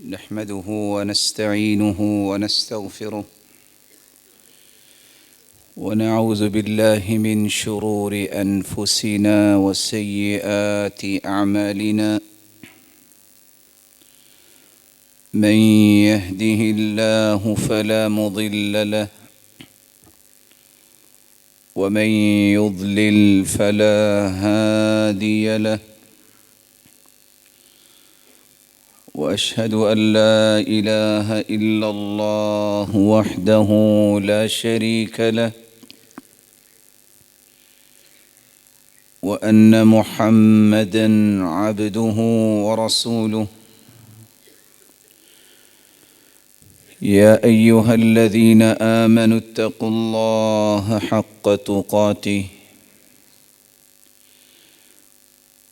نحمده ونستعينه ونستغفره ونعوذ بالله من شرور أنفسنا وسيئات أعمالنا. من يهده الله فلا مضل له ومن يضلل فلا هادي له، وأشهد أن لا إله إلا الله وحده لا شريك له، وأن محمدًا عبده ورسوله. يا أيها الذين آمنوا اتقوا الله حق تقاته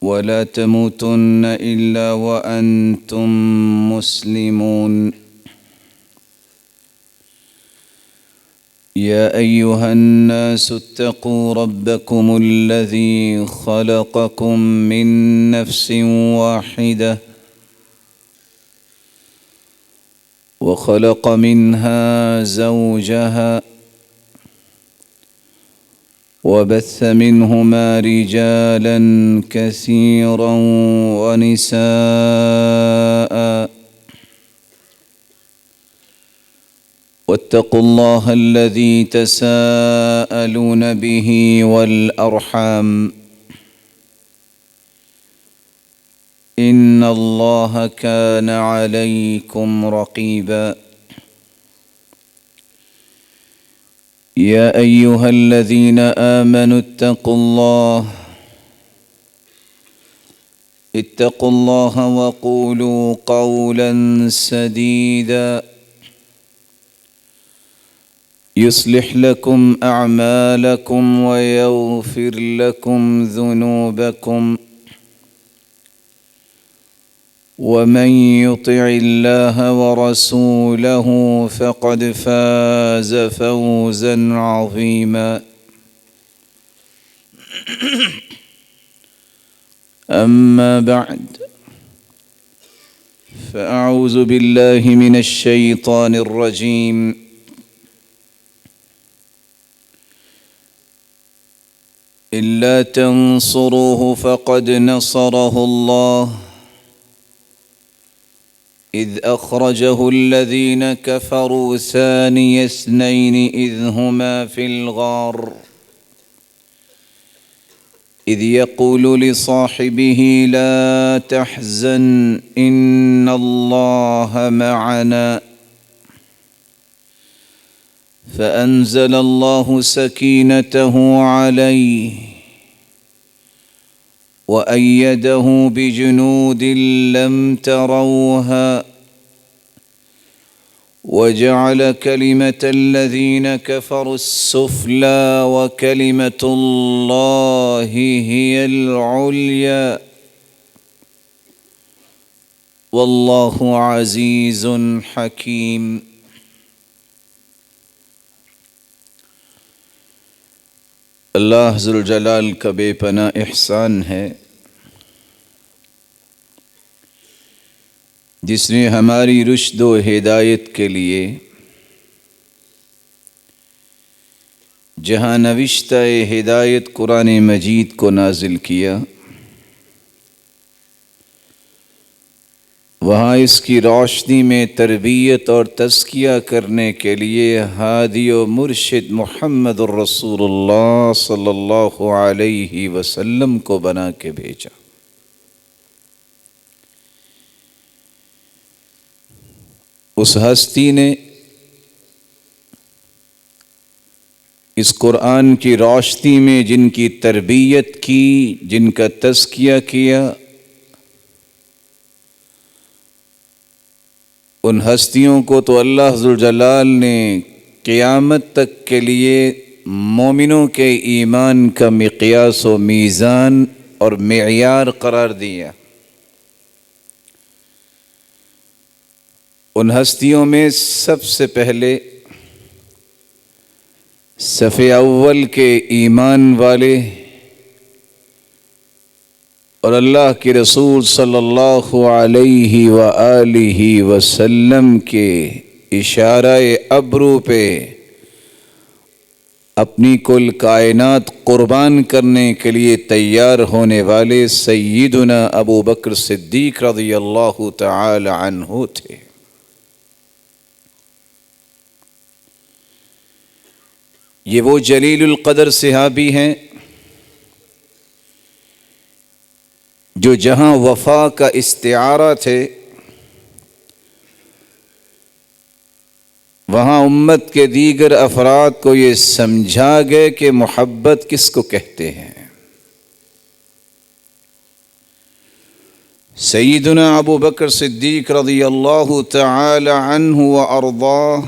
ولا تموتن إلا وأنتم مسلمون. يا أيها الناس اتقوا ربكم الذي خلقكم من نفس واحدة وخلق منها زوجها وبث منهما رجالا كثيرا ونساء، واتقوا الله الذي تساءلون به والأرحام إن الله كان عليكم رقيبا. يا أيها الذين آمنوا اتقوا الله وقولوا قولا سديدا يصلح لكم أعمالكم ويغفر لكم ذنوبكم، ومن يطع الله ورسوله فقد فاز فوزا عظيما. أما بعد، فأعوذ بالله من الشيطان الرجيم. إلا تنصروه فقد نصره الله إذ أخرجه الذين كفروا ثاني اثنين إذ هما في الغار إذ يقول لصاحبه لا تحزن إن الله معنا، فأنزل الله سكينته عليه وأيده بجنود لم تروها وجعل كلمة الذين كفروا السفلى وكلمة الله هي العليا والله عزيز حكيم. اللہ ذوالجلال کا بے پناہ احسان ہے جس نے ہماری رشد و ہدایت کے لیے جہاں نوشتہ ہدایت قرآن مجید کو نازل کیا، وہاں اس کی روشنی میں تربیت اور تزکیہ کرنے کے لیے ہادی و مرشد محمد الرسول اللہ صلی اللہ علیہ وسلم کو بنا کے بھیجا۔ اس ہستی نے اس قرآن کی روشنی میں جن کی تربیت کی، جن کا تزکیہ کیا، ان ہستیوں کو تو اللہ ذوالجلال نے قیامت تک کے لیے مومنوں کے ایمان کا مقیاس و میزان اور معیار قرار دیا۔ ان ہستیوں میں سب سے پہلے صف اول کے ایمان والے اور اللہ کے رسول صلی اللہ علیہ وآلہ وسلم کے اشارہ ابرو پہ اپنی کل کائنات قربان کرنے کے لیے تیار ہونے والے سیدنا ابو بکر صدیق رضی اللہ تعالی عنہ تھے۔ یہ وہ جلیل القدر صحابی ہیں جو جہاں وفا کا استعارہ تھے وہاں امت کے دیگر افراد کو یہ سمجھا گئے کہ محبت کس کو کہتے ہیں۔ سیدنا ابو بکر صدیق رضی اللہ تعالی عنہ وارضاہ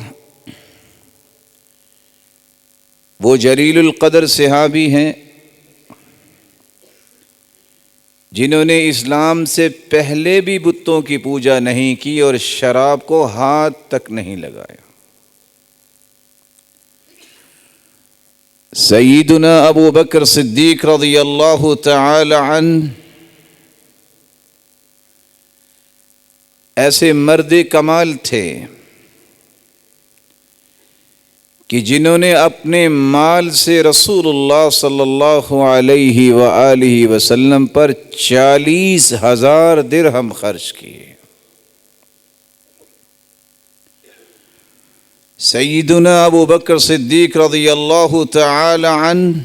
وہ جلیل القدر صحابی ہیں جنہوں نے اسلام سے پہلے بھی بتوں کی پوجا نہیں کی اور شراب کو ہاتھ تک نہیں لگایا۔ سیدنا ابو بکر صدیق رضی اللہ تعالی عنہ ایسے مرد کمال تھے کہ جنہوں نے اپنے مال سے رسول اللہ صلی اللہ علیہ وآلہ وسلم پر 40,000 درہم خرچ کیے۔ سیدنا ابو بکر صدیق رضی اللہ تعالی عنہ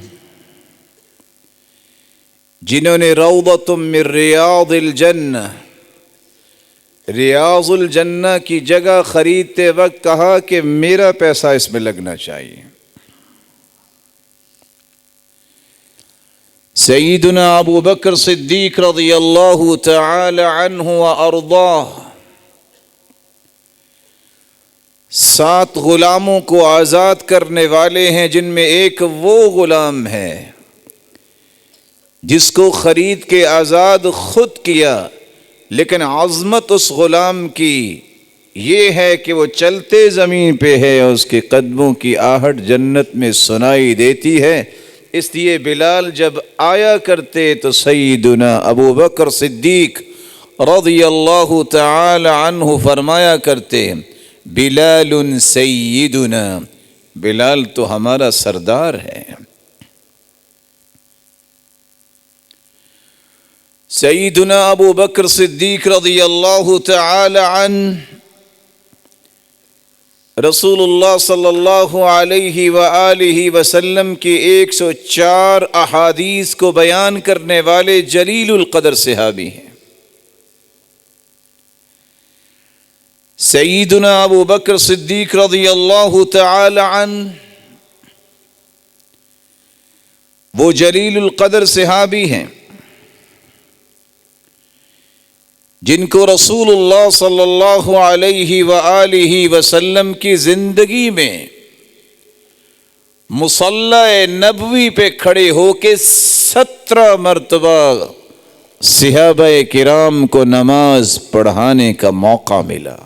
جنہوں نے روضۃ من ریاض الجنہ ریاض الجنہ کی جگہ خریدتے وقت کہا کہ میرا پیسہ اس میں لگنا چاہیے۔ سیدنا ابو بکر صدیق رضی اللہ تعالی عنہ وارضاہ 7 غلاموں کو آزاد کرنے والے ہیں، جن میں ایک وہ غلام ہے جس کو خرید کے آزاد خود کیا، لیکن عظمت اس غلام کی یہ ہے کہ وہ چلتے زمین پہ ہے اور اس کے قدموں کی آہٹ جنت میں سنائی دیتی ہے۔ اس لیے بلال جب آیا کرتے تو سیدنا ابو بکر صدیق رضی اللہ تعالی عنہ فرمایا کرتے بلال سیدنا، بلال تو ہمارا سردار ہے۔ سیدنا ابو بکر صدیق رضی اللہ تعالی عنہ رسول اللہ صلی اللہ علیہ وآلہ وسلم کی 104 احادیث کو بیان کرنے والے جلیل القدر صحابی ہیں۔ سیدنا ابو بکر صدیق رضی اللہ تعالی عنہ وہ جلیل القدر صحابی ہیں جن کو رسول اللہ صلی اللہ علیہ وآلہ وسلم کی زندگی میں مصلی نبوی پہ کھڑے ہو کے 17 مرتبہ صحابہ کرام کو نماز پڑھانے کا موقع ملا۔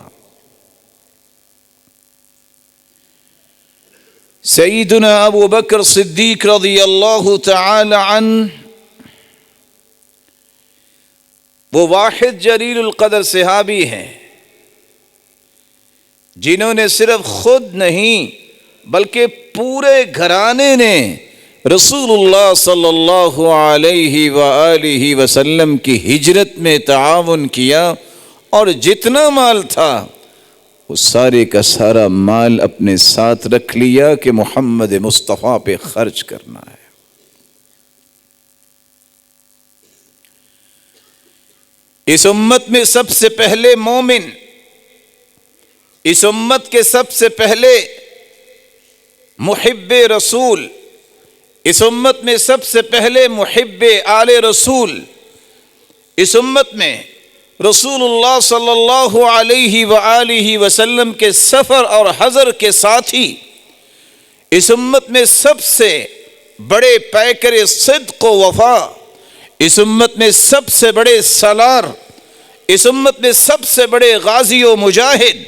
سیدنا ابو بکر صدیق رضی اللہ تعالی عنہ وہ واحد جلیل القدر صحابی ہیں جنہوں نے صرف خود نہیں بلکہ پورے گھرانے نے رسول اللہ صلی اللہ علیہ وآلہ وسلم کی ہجرت میں تعاون کیا، اور جتنا مال تھا وہ سارے کا سارا مال اپنے ساتھ رکھ لیا کہ محمد مصطفیٰ پہ خرچ کرنا ہے۔ اس امت میں سب سے پہلے مومن، اس امت کے سب سے پہلے محب رسول، اس امت میں سب سے پہلے محب آل رسول، اس امت میں رسول اللہ صلی اللہ علیہ وآلہ وسلم کے سفر اور حضر کے ساتھی، اس امت میں سب سے بڑے پیکر صدق و وفا، اس امت میں سب سے بڑے سالار، اس امت میں سب سے بڑے غازی و مجاہد،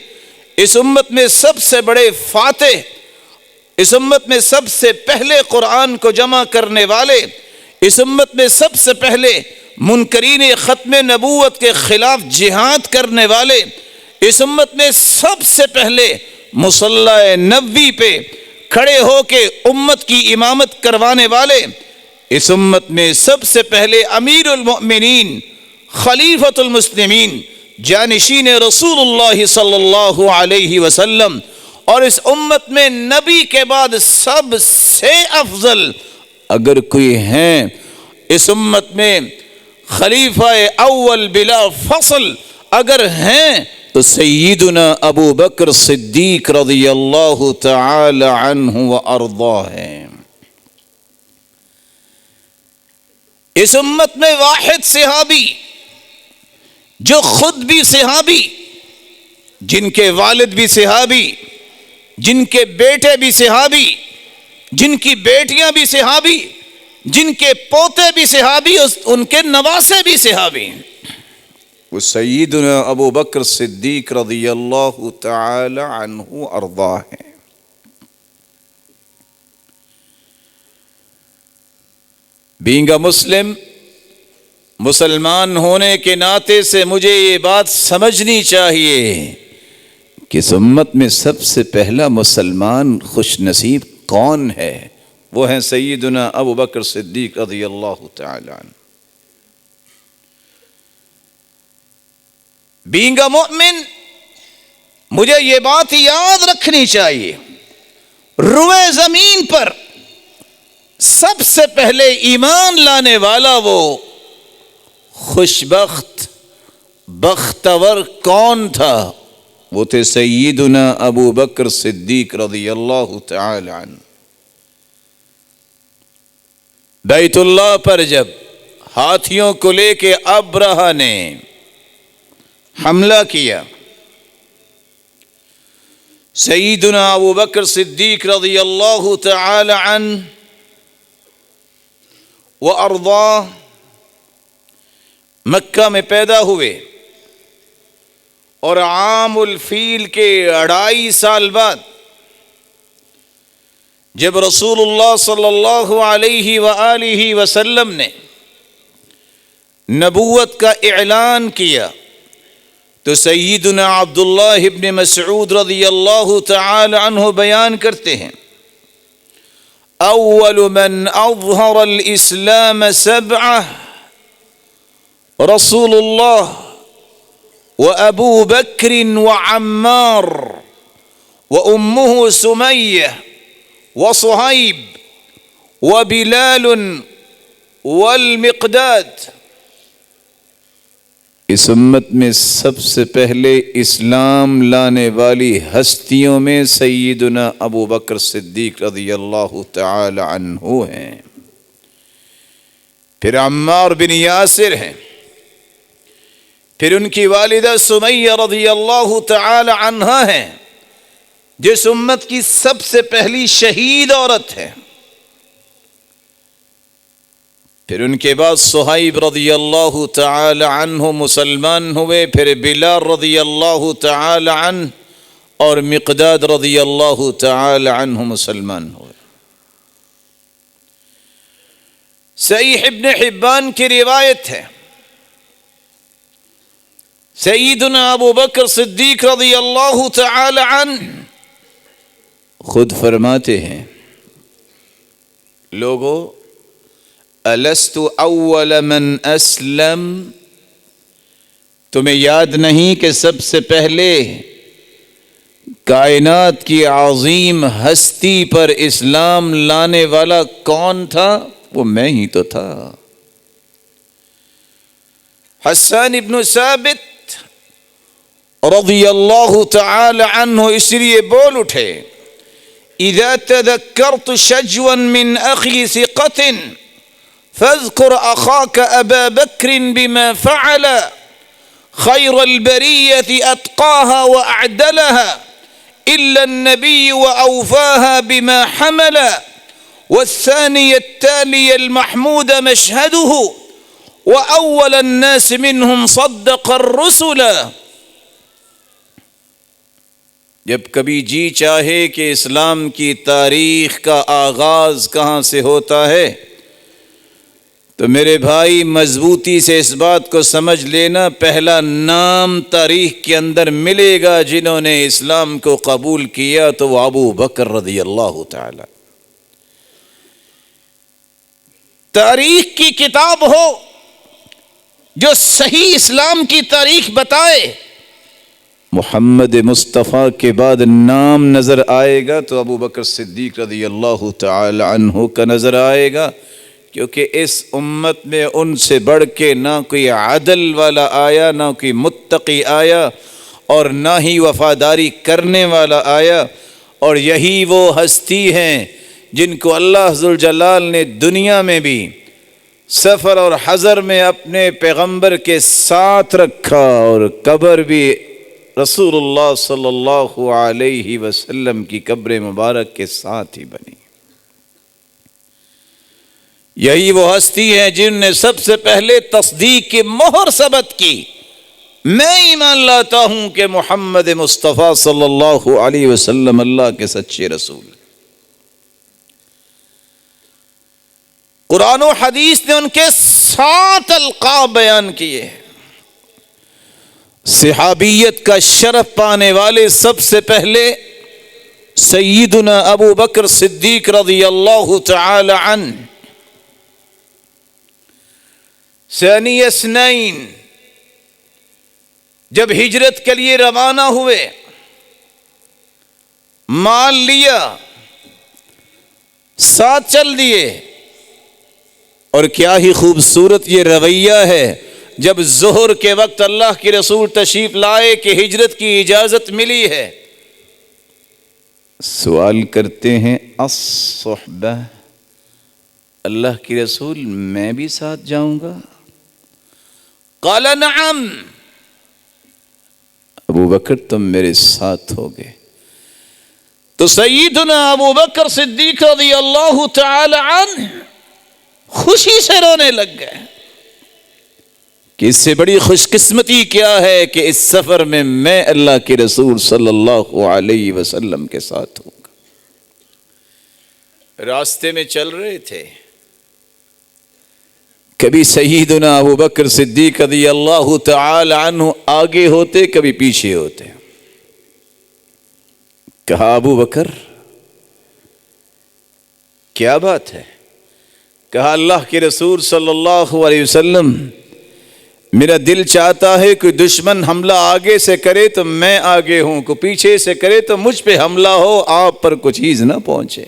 اس امت میں سب سے بڑے فاتح، اس امت میں سب سے پہلے قرآن کو جمع کرنے والے، اس امت میں سب سے پہلے منکرین ختم نبوت کے خلاف جہاد کرنے والے، اس امت میں سب سے پہلے مصلی نبوی پہ کھڑے ہو کے امت کی امامت کروانے والے، اس امت میں سب سے پہلے امیر المؤمنین خلیفۃ المسلمین جانشین رسول اللہ صلی اللہ علیہ وسلم، اور اس امت میں نبی کے بعد سب سے افضل اگر کوئی ہیں اس امت میں خلیفہ اول بلا فصل اگر ہیں تو سیدنا ابو بکر صدیق رضی اللہ تعالی عنہ وارضاہ ہیں۔ اس امت میں واحد صحابی جو خود بھی صحابی، جن کے والد بھی صحابی، جن کے بیٹے بھی صحابی، جن کی بیٹیاں بھی صحابی، جن کے پوتے بھی صحابی، ان کے نواسے بھی صحابی، وہ سیدنا ابو بکر صدیق رضی اللہ تعالی عنہ ارضاہ ہیں۔ بینگ اے مسلم، مسلمان ہونے کے ناطے سے مجھے یہ بات سمجھنی چاہیے کہ اس امت میں سب سے پہلا مسلمان خوش نصیب کون ہے؟ وہ ہیں سیدنا ابو بکر صدیق رضی اللہ تعالی عنہ۔ بینگ اے مومن، مجھے یہ بات یاد رکھنی چاہیے، روئے زمین پر سب سے پہلے ایمان لانے والا وہ خوشبخت بختور کون تھا؟ وہ تھے سیدنا ابو بکر صدیق رضی اللہ تعالی عنہ۔ بیت اللہ پر جب ہاتھیوں کو لے کے ابرہہ نے حملہ کیا، سیدنا ابو بکر صدیق رضی اللہ تعالی عنہ وارضاہ مکہ میں پیدا ہوئے، اور عام الفیل کے 2.5 سال بعد جب رسول اللہ صلی اللہ علیہ وآلہ وسلم نے نبوت کا اعلان کیا تو سیدنا عبداللہ ابن مسعود رضی اللہ تعالی عنہ بیان کرتے ہیں، اول من اظہر الاسلام 7 رسول اللہ وابو بکر وعمار وامہ سمیہ وصہیب وبلال والمقداد۔ اس امت میں سب سے پہلے اسلام لانے والی ہستیوں میں سیدنا ابو بکر صدیق رضی اللہ تعالی عنہ ہیں، پھر عمار بن یاسر ہیں، پھر ان کی والدہ سمیہ رضی اللہ تعالی عنہا ہیں، جس امت کی سب سے پہلی شہید عورت ہے، پھر ان کے بعد صہیب رضی اللہ تعالی عنہ مسلمان ہوئے، پھر بلال رضی اللہ تعالی عنہ اور مقداد رضی اللہ تعالی عنہ مسلمان ہوئے۔ صحیح ابن حبان کی روایت ہے، سیدنا ابو بکر صدیق رضی اللہ تعالی عنہ خود فرماتے ہیں، لوگو الست اول من اسلم، تمہیں یاد نہیں کہ سب سے پہلے کائنات کی عظیم ہستی پر اسلام لانے والا کون تھا؟ وہ میں ہی تو تھا۔ حسان ابن ثابت رضی اللہ تعالی عنہ اس لیے بول اٹھے، اذا تذکرت شجوا من اخی ثقۃ فاذكر أخاك أبا بكر بما فعل خير البرية أتقاها وأعدلها إلا النبي وأوفاها بما حمل والثاني التالي المحمود مشهده وأول الناس منهم صدق الرسل۔ جب کبھی جی چاہے کہ اسلام کی تاریخ کا آغاز کہاں سے ہوتا ہے تو میرے بھائی مضبوطی سے اس بات کو سمجھ لینا، پہلا نام تاریخ کے اندر ملے گا جنہوں نے اسلام کو قبول کیا تو وہ ابو بکر رضی اللہ تعالی۔ تاریخ کی کتاب ہو جو صحیح اسلام کی تاریخ بتائے، محمد مصطفیٰ کے بعد نام نظر آئے گا تو ابو بکر صدیق رضی اللہ تعالی عنہ کا نظر آئے گا، کیونکہ اس امت میں ان سے بڑھ کے نہ کوئی عدل والا آیا، نہ کوئی متقی آیا، اور نہ ہی وفاداری کرنے والا آیا، اور یہی وہ ہستی ہیں جن کو اللہ ذوالجلال نے دنیا میں بھی سفر اور حضر میں اپنے پیغمبر کے ساتھ رکھا، اور قبر بھی رسول اللہ صلی اللہ علیہ وسلم کی قبر مبارک کے ساتھ ہی بنی۔ یہی وہ ہستی ہے جن نے سب سے پہلے تصدیق کی مہر ثبت کی، میں ایمان لاتا ہوں کہ محمد مصطفیٰ صلی اللہ علیہ وسلم اللہ کے سچے رسول۔ قرآن و حدیث نے ان کے 7 القاب بیان کیے۔ صحابیت کا شرف پانے والے سب سے پہلے سیدنا ابو بکر صدیق رضی اللہ تعالی عنہ، ثانی اثنین، جب ہجرت کے لیے روانہ ہوئے، مال لیا، ساتھ چل دیے، اور کیا ہی خوبصورت یہ رویہ ہے، جب ظہر کے وقت اللہ کے رسول تشریف لائے کہ ہجرت کی اجازت ملی ہے، سوال کرتے ہیں الصحبہ، اللہ کے رسول میں بھی ساتھ جاؤں گا؟ قال نعم، ابو بکر تم میرے ساتھ ہوگے۔ تو سیدنا ابو بکر صدیق رضی اللہ تعالی عنہ خوشی سے رونے لگ گئے کہ اس سے بڑی خوش قسمتی کیا ہے کہ اس سفر میں اللہ کے رسول صلی اللہ علیہ وسلم کے ساتھ ہوں گا۔ راستے میں چل رہے تھے، کبھی سیدنا ابو بکر صدیق رضی اللہ تعالی عنہ آگے ہوتے، کبھی پیچھے ہوتے۔ کہا ابو بکر کیا بات ہے؟ کہا اللہ کے رسول صلی اللہ علیہ وسلم، میرا دل چاہتا ہے کوئی دشمن حملہ آگے سے کرے تو میں آگے ہوں، کوئی پیچھے سے کرے تو مجھ پہ حملہ ہو، آپ پر کچھ چیز نہ پہنچے۔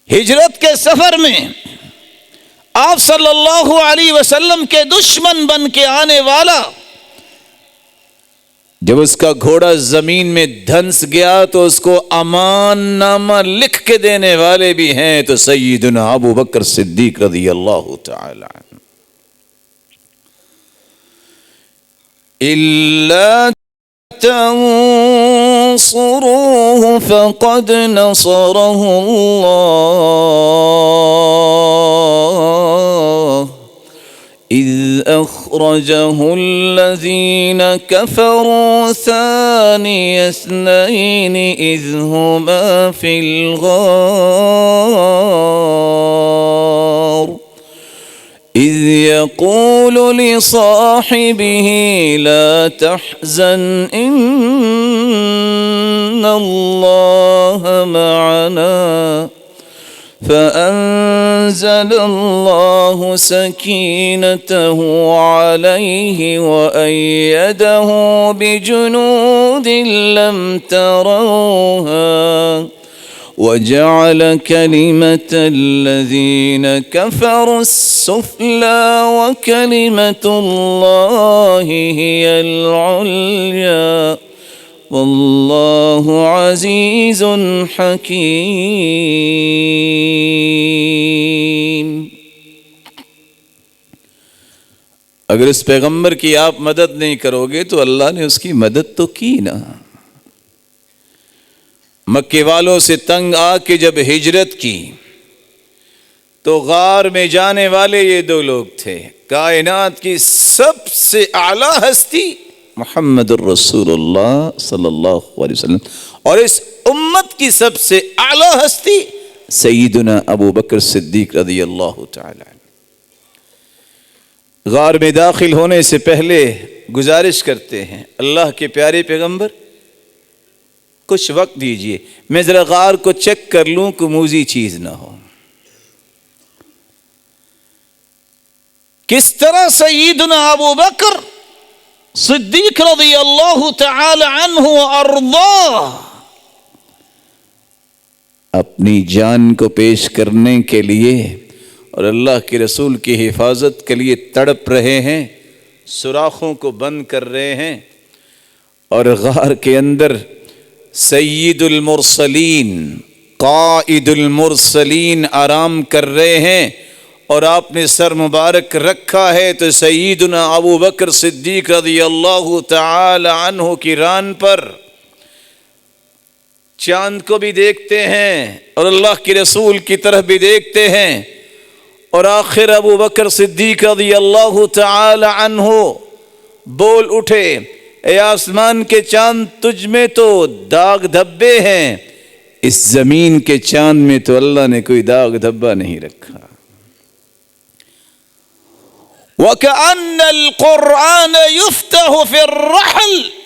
ہجرت کے سفر میں آپ صلی اللہ علیہ وسلم کے دشمن بن کے آنے والا جب اس کا گھوڑا زمین میں دھنس گیا تو اس کو امان نامہ لکھ کے دینے والے بھی ہیں تو سیدنا ابو بکر صدیق رضی اللہ تعالی عنہ۔ إِلَّا تَنصُرُوهُ فَقَدْ نَصَرَهُ اللَّهُ إِذْ أَخْرَجَهُ الَّذِينَ كَفَرُوا ثَانِيَ اثْنَيْنِ إِذْ هُمَا فِي الْغَارِ إِذْ يَقُولُ لِصَاحِبِهِ لَا تَحْزَنْ إِنَّ اللَّهَ مَعَنَا فأنزل الله سكينته عليه وأيده بجنود لم تروها وجعل كلمة الذين كفروا السفلى وكلمة الله هي العليا واللہ عزیز حکیم۔ اگر اس پیغمبر کی آپ مدد نہیں کرو گے تو اللہ نے اس کی مدد تو کی نا۔ مکے والوں سے تنگ آ کے جب ہجرت کی تو غار میں جانے والے یہ دو لوگ تھے، کائنات کی سب سے اعلیٰ ہستی محمد الرسول اللہ صلی اللہ علیہ وسلم، اور اس امت کی سب سے اعلیٰ ہستی سیدنا ابو بکر صدیق رضی اللہ تعالی عنہ غار میں داخل ہونے سے پہلے گزارش کرتے ہیں، اللہ کے پیارے پیغمبر کچھ وقت دیجئے، میں ذرا غار کو چیک کر لوں کہ موذی چیز نہ ہو۔ کس طرح سیدنا ابو بکر صدیق رضی اللہ تعالی عنہ وارضاہ اپنی جان کو پیش کرنے کے لیے اور اللہ کے رسول کی حفاظت کے لیے تڑپ رہے ہیں، سوراخوں کو بند کر رہے ہیں، اور غار کے اندر سید المرسلین قائد المرسلین آرام کر رہے ہیں، اور آپ نے سر مبارک رکھا ہے تو سیدنا ابو بکر صدیق رضی اللہ تعالی عنہ کی ران پر چاند کو بھی دیکھتے ہیں اور اللہ کے رسول کی طرف بھی دیکھتے ہیں، اور آخر ابو بکر صدیق رضی اللہ تعالی عنہ بول اٹھے، اے آسمان کے چاند، تجھ میں تو داغ دھبے ہیں، اس زمین کے چاند میں تو اللہ نے کوئی داغ دھبا نہیں رکھا۔ وَكَأَنَّ الْقُرْآنَ يُفْتَحُ فِي الرَّحْلِ،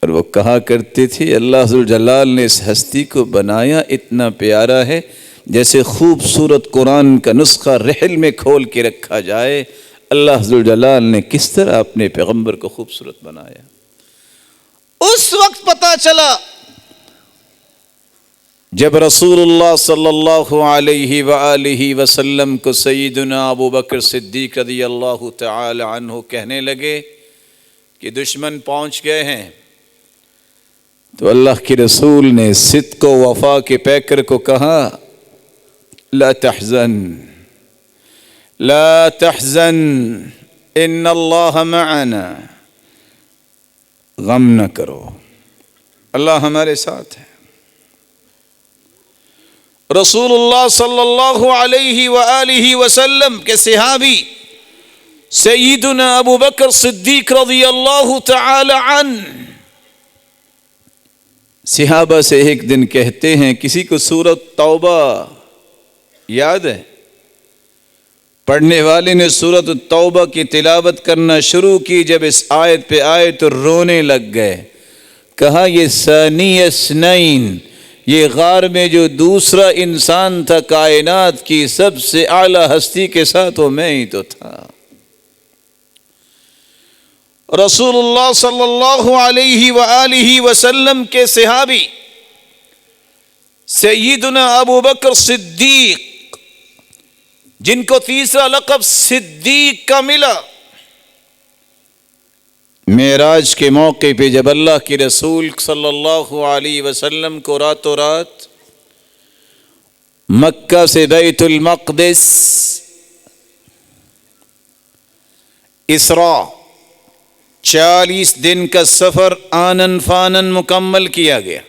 اور وہ کہا کرتے تھے اللہ ذوالجلال نے اس ہستی کو بنایا اتنا پیارا ہے، جیسے خوبصورت قرآن کا نسخہ رحل میں کھول کے رکھا جائے، اللہ ذوالجلال نے کس طرح اپنے پیغمبر کو خوبصورت بنایا۔ اس وقت پتا چلا جب رسول اللہ صلی اللہ علیہ وآلہ وسلم کو سیدنا ابو بکر صدیق رضی اللہ تعالی عنہ کہنے لگے کہ دشمن پہنچ گئے ہیں، تو اللہ کے رسول نے صدق و وفا کے پیکر کو کہا، لا تحزن لا تحزن ان اللہ معنا، غم نہ کرو، اللہ ہمارے ساتھ ہے۔ رسول اللہ صلی اللہ علیہ وآلہ وسلم کے صحابی سیدنا ابو بکر صدیق رضی اللہ تعالی عنہ صحابہ سے ایک دن کہتے ہیں، کسی کو سورۃ توبہ یاد ہے؟ پڑھنے والے نے سورۃ التوبہ کی تلاوت کرنا شروع کی، جب اس آیت پہ آئے تو رونے لگ گئے، کہا یہ ثانی اثنین، یہ غار میں جو دوسرا انسان تھا کائنات کی سب سے اعلیٰ ہستی کے ساتھ، وہ میں ہی تو تھا۔ رسول اللہ صلی اللہ علیہ وآلہ وسلم کے صحابی سیدنا ابو بکر صدیق، جن کو تیسرا لقب صدیق کا ملا، معراج کے موقع پہ جب اللہ کے رسول صلی اللہ علیہ وسلم کو راتوں رات مکہ سے بیت المقدس اسراء 40 دن کا سفر آنن فانن مکمل کیا گیا،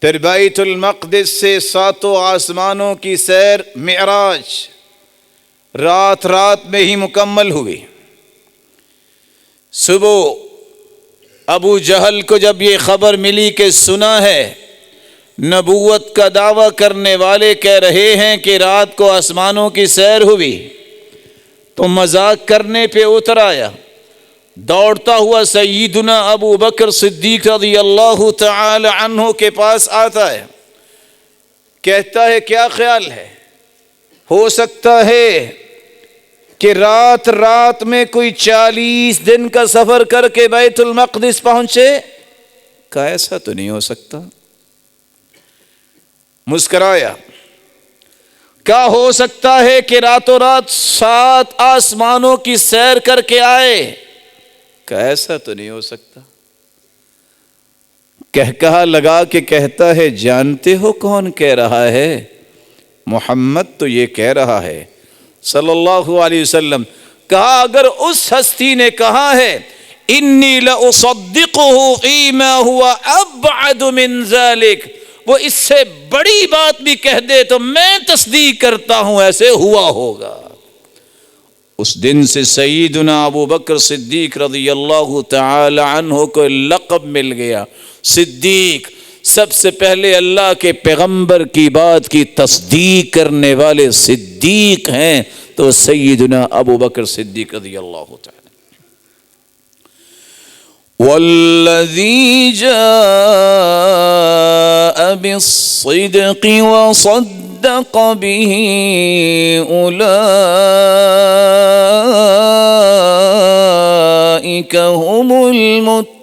پھر بیت المقدس سے 7 آسمانوں کی سیر معراج رات رات میں ہی مکمل ہوئی۔ صبح ابو جہل کو جب یہ خبر ملی کہ سنا ہے نبوت کا دعویٰ کرنے والے کہہ رہے ہیں کہ رات کو آسمانوں کی سیر ہوئی، تو مذاق کرنے پہ اتر آیا، دوڑتا ہوا سیدنا ابو بکر صدیق رضی اللہ تعالی عنہ کے پاس آتا ہے، کہتا ہے کیا خیال ہے، ہو سکتا ہے کہ رات رات میں کوئی 40 دن کا سفر کر کے بیت المقدس پہنچے؟ کہا ایسا تو نہیں ہو سکتا۔ مسکرایا، کیا ہو سکتا ہے کہ راتوں رات 7 آسمانوں کی سیر کر کے آئے؟ کہا ایسا تو نہیں ہو سکتا۔ کہا لگا کے کہتا ہے جانتے ہو کون کہہ رہا ہے؟ محمد تو یہ کہہ رہا ہے صلی اللہ علیہ وسلم۔ کہا اگر اس ہستی نے کہا ہے انی لأصدقه فيما هو ابعد من ذلك، وہ اس سے بڑی بات بھی کہہ دے تو میں تصدیق کرتا ہوں ایسے ہوا ہوگا۔ اس دن سے سیدنا ابو بکر صدیق رضی اللہ تعالی عنہ کو لقب مل گیا، صدیق، سب سے پہلے اللہ کے پیغمبر کی بات کی تصدیق کرنے والے صدیق ہیں تو سیدنا ابو بکر صدیق رضی اللہ تعالی. والذی جاء بالصدق وصدق به اولئک هم المتقون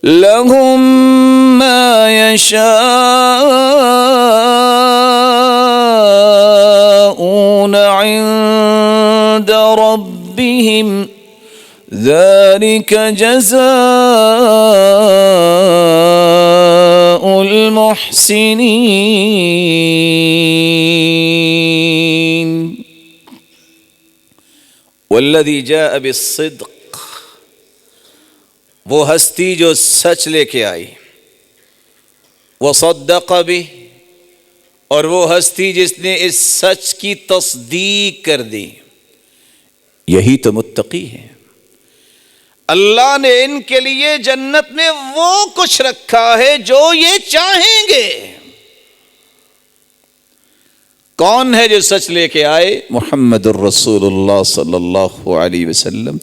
لهم ما يشاءون عند ربهم ذلك جزاء المحسنين. والذی جاء بالصدق، وہ ہستی جو سچ لے کے آئی، وصدق بھی، اور وہ ہستی جس نے اس سچ کی تصدیق کر دی، یہی تو متقی ہے. اللہ نے ان کے لیے جنت میں وہ کچھ رکھا ہے جو یہ چاہیں گے. کون ہے جو سچ لے کے آئے؟ محمد الرسول اللہ صلی اللہ علیہ وسلم.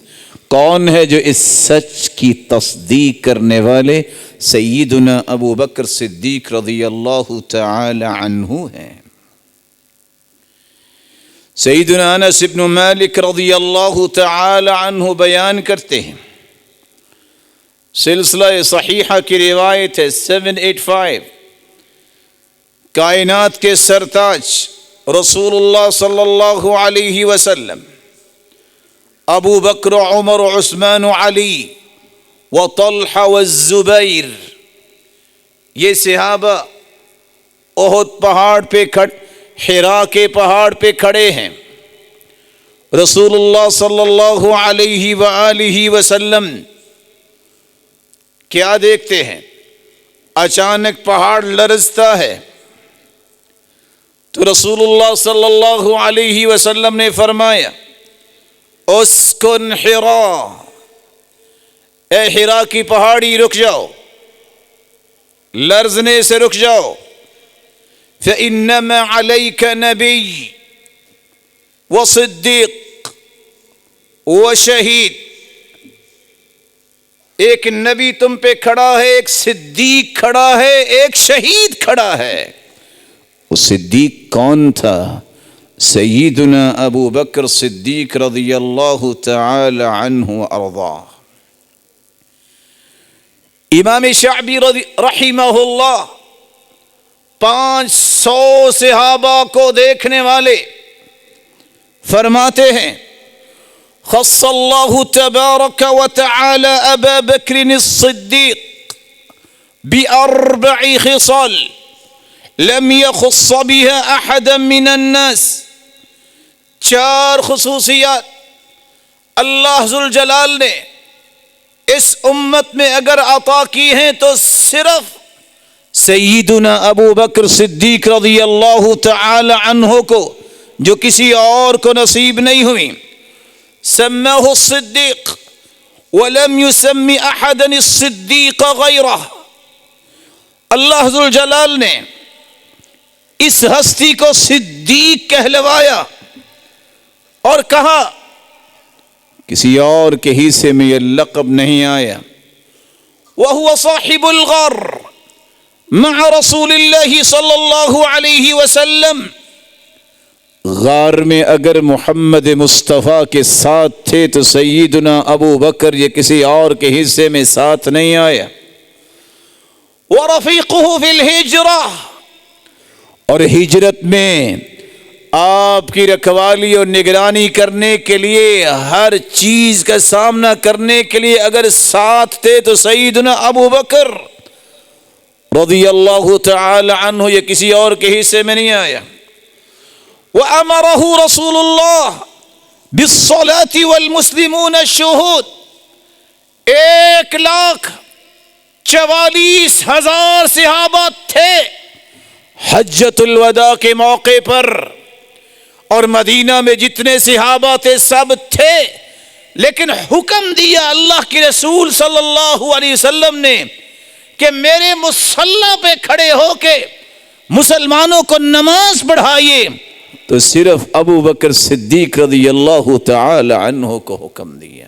کون ہے جو اس سچ کی تصدیق کرنے والے؟ سیدنا ابو بکر صدیق رضی اللہ تعالی عنہ ہیں. سیدنا انس بن مالک رضی اللہ تعالی عنہ بیان کرتے ہیں، سلسلہ صحیحہ کی روایت ہے 785، کائنات کے سرتاج رسول اللہ صلی اللہ علیہ وسلم، ابو بکر عمر عثمان علی وطلحہ والزبیر، یہ صحابہ احد پہاڑ پہ حرا کے پہاڑ پہ کھڑے ہیں. رسول اللہ صلی اللہ علیہ وآلہ وسلم کیا دیکھتے ہیں؟ اچانک پہاڑ لرزتا ہے تو رسول اللہ صلی اللہ علیہ وسلم نے فرمایا اسکن حرا، اے حرا کی پہاڑی رک جاؤ، لرزنے سے رک جاؤ. فإنما عليك نبي وصدیق وشہید، ایک نبی تم پہ کھڑا ہے، ایک صدیق کھڑا ہے، ایک شہید کھڑا ہے. وہ صدیق کون تھا؟ سیدنا ابو بکر صدیق رضی اللہ تعالی عنہ وارضاہ. امام شعبی رحمہ اللہ 500 صحابہ کو دیکھنے والے فرماتے ہیں خص اللہ تبارک و تعالی ابا بکر الصدیق بأربع خصال لم يخص بها احدا من الناس. 4 خصوصیات اللہ ذوالجلال نے اس امت میں اگر عطا کی ہیں تو صرف سیدنا ابو بکر صدیق رضی اللہ تعالی عنہ کو، جو کسی اور کو نصیب نہیں ہوئی. سماه الصدیق ولم يسم احدا الصدیق غیرہ. اللہ ذوالجلال نے اس ہستی کو صدیق کہلوایا اور کہا کسی اور کے حصے میں یہ لقب نہیں آیا. وهو صاحب الغار مع رسول اللہ صلی اللہ علیہ وسلم. غار میں اگر محمد مصطفیٰ کے ساتھ تھے تو سیدنا ابو بکر یہ کسی اور کے حصے میں ساتھ نہیں آیا. ورفیقہ فی الہجرہ، اور ہجرت میں آپ کی رکھوالی اور نگرانی کرنے کے لیے، ہر چیز کا سامنا کرنے کے لیے اگر ساتھ تھے تو سیدنا ابو بکر رضی اللہ تعالی عنہ، یہ کسی اور کے حصے میں نہیں آیا. وَأَمَرَهُ رسول اللہ بِالصَّلَاةِ وَالْمُسْلِمُونَ الشُّهُودِ. 1,44,000 صحابہ تھے حجۃ الوداع کے موقع پر، اور مدینہ میں جتنے صحابہ تھے سب تھے، لیکن حکم دیا اللہ کے رسول صلی اللہ علیہ وسلم نے کہ میرے مصلی پہ کھڑے ہو کے مسلمانوں کو نماز پڑھائیے، تو صرف ابو بکر صدیق رضی اللہ تعالی عنہ کو حکم دیا۔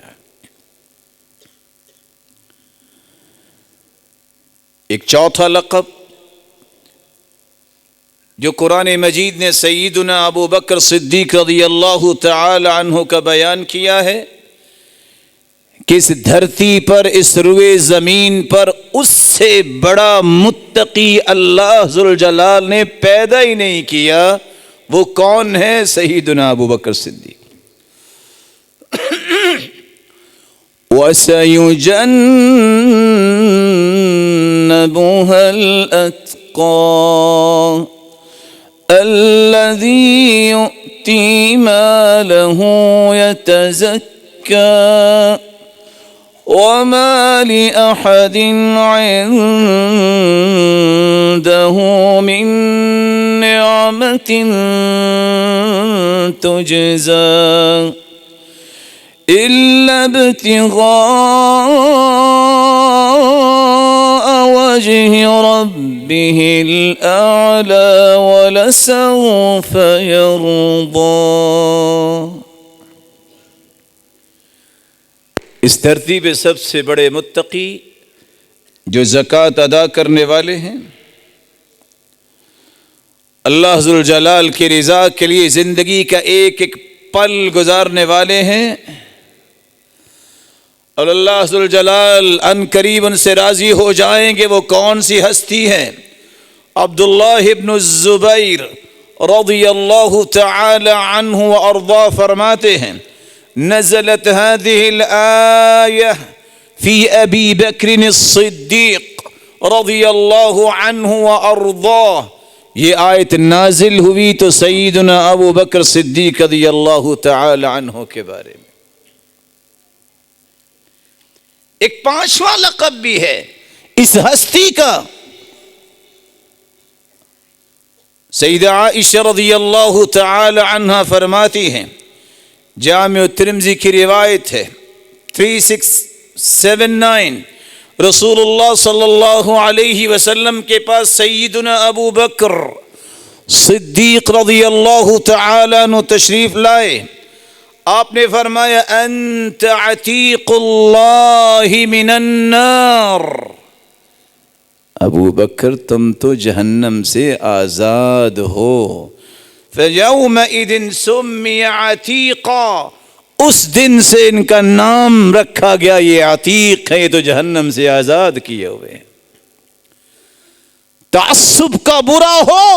ایک چوتھا لقب جو قرآن مجید نے سیدنا ابو بکر صدیق رضی اللہ تعالی عنہ کا بیان کیا ہے کہ اس دھرتی پر، اس روئے زمین پر اس سے بڑا متقی اللہ ذوالجلال نے پیدا ہی نہیں کیا۔ وہ کون ہے؟ سیدنا ابو بکر صدیق۔ وَسَيُجَنَّبُهَا الْأَتْقَى الَّذِي يُؤْتِي مَالَهُ يَتَزَكَّى وَمَا لِأَحَدٍ عِندَهُ مِن نِّعْمَةٍ تُجْزَى إِلَّا ابْتِغَاءَ وَجْهِ رَبِّهِ الْأَعْلَى وَلَسَوْفَ يَرْضَى۔ اس دھرتی پہ سب سے بڑے متقی جو زکوٰۃ ادا کرنے والے ہیں، اللہ ذوالجلال کی رضا کے لیے زندگی کا ایک ایک پل گزارنے والے ہیں، اور اللہ ذوالجلال ان قریب ان سے راضی ہو جائیں گے۔ وہ کون سی ہستی ہے؟ عبداللہ ابن الزبیر رضی اللہ تعالی عنہ وارضاہ فرماتے ہیں، نزلت هذه الآية في أبي بكر الصديق رضی اللہ عنہ وارضاہ۔ یہ آیت نازل ہوئی تو سیدنا ابو بکر صدیق رضی اللہ تعالی عنہ کے بارے میں۔ ایک پانچواں لقب بھی ہے اس ہستی کا۔ سیدہ عائشہ رضی اللہ تعالی عنہ فرماتی ہیں، جامع ترمذی کی روایت ہے 3679، رسول اللہ صلی اللہ علیہ وسلم کے پاس سیدنا ابو بکر صدیق رضی اللہ تعالی عنہ تشریف لائے۔ آپ نے فرمایا، انت عتیق اللہ من النار، ابو بکر تم تو جہنم سے آزاد ہو۔ فَيَوْمَئِذٍ سُمِّيَ عَتِيقًا، اس دن سے ان کا نام رکھا گیا، یہ عتیق ہے، یہ تو جہنم سے آزاد کیے ہوئے۔ تعصب کا برا ہو،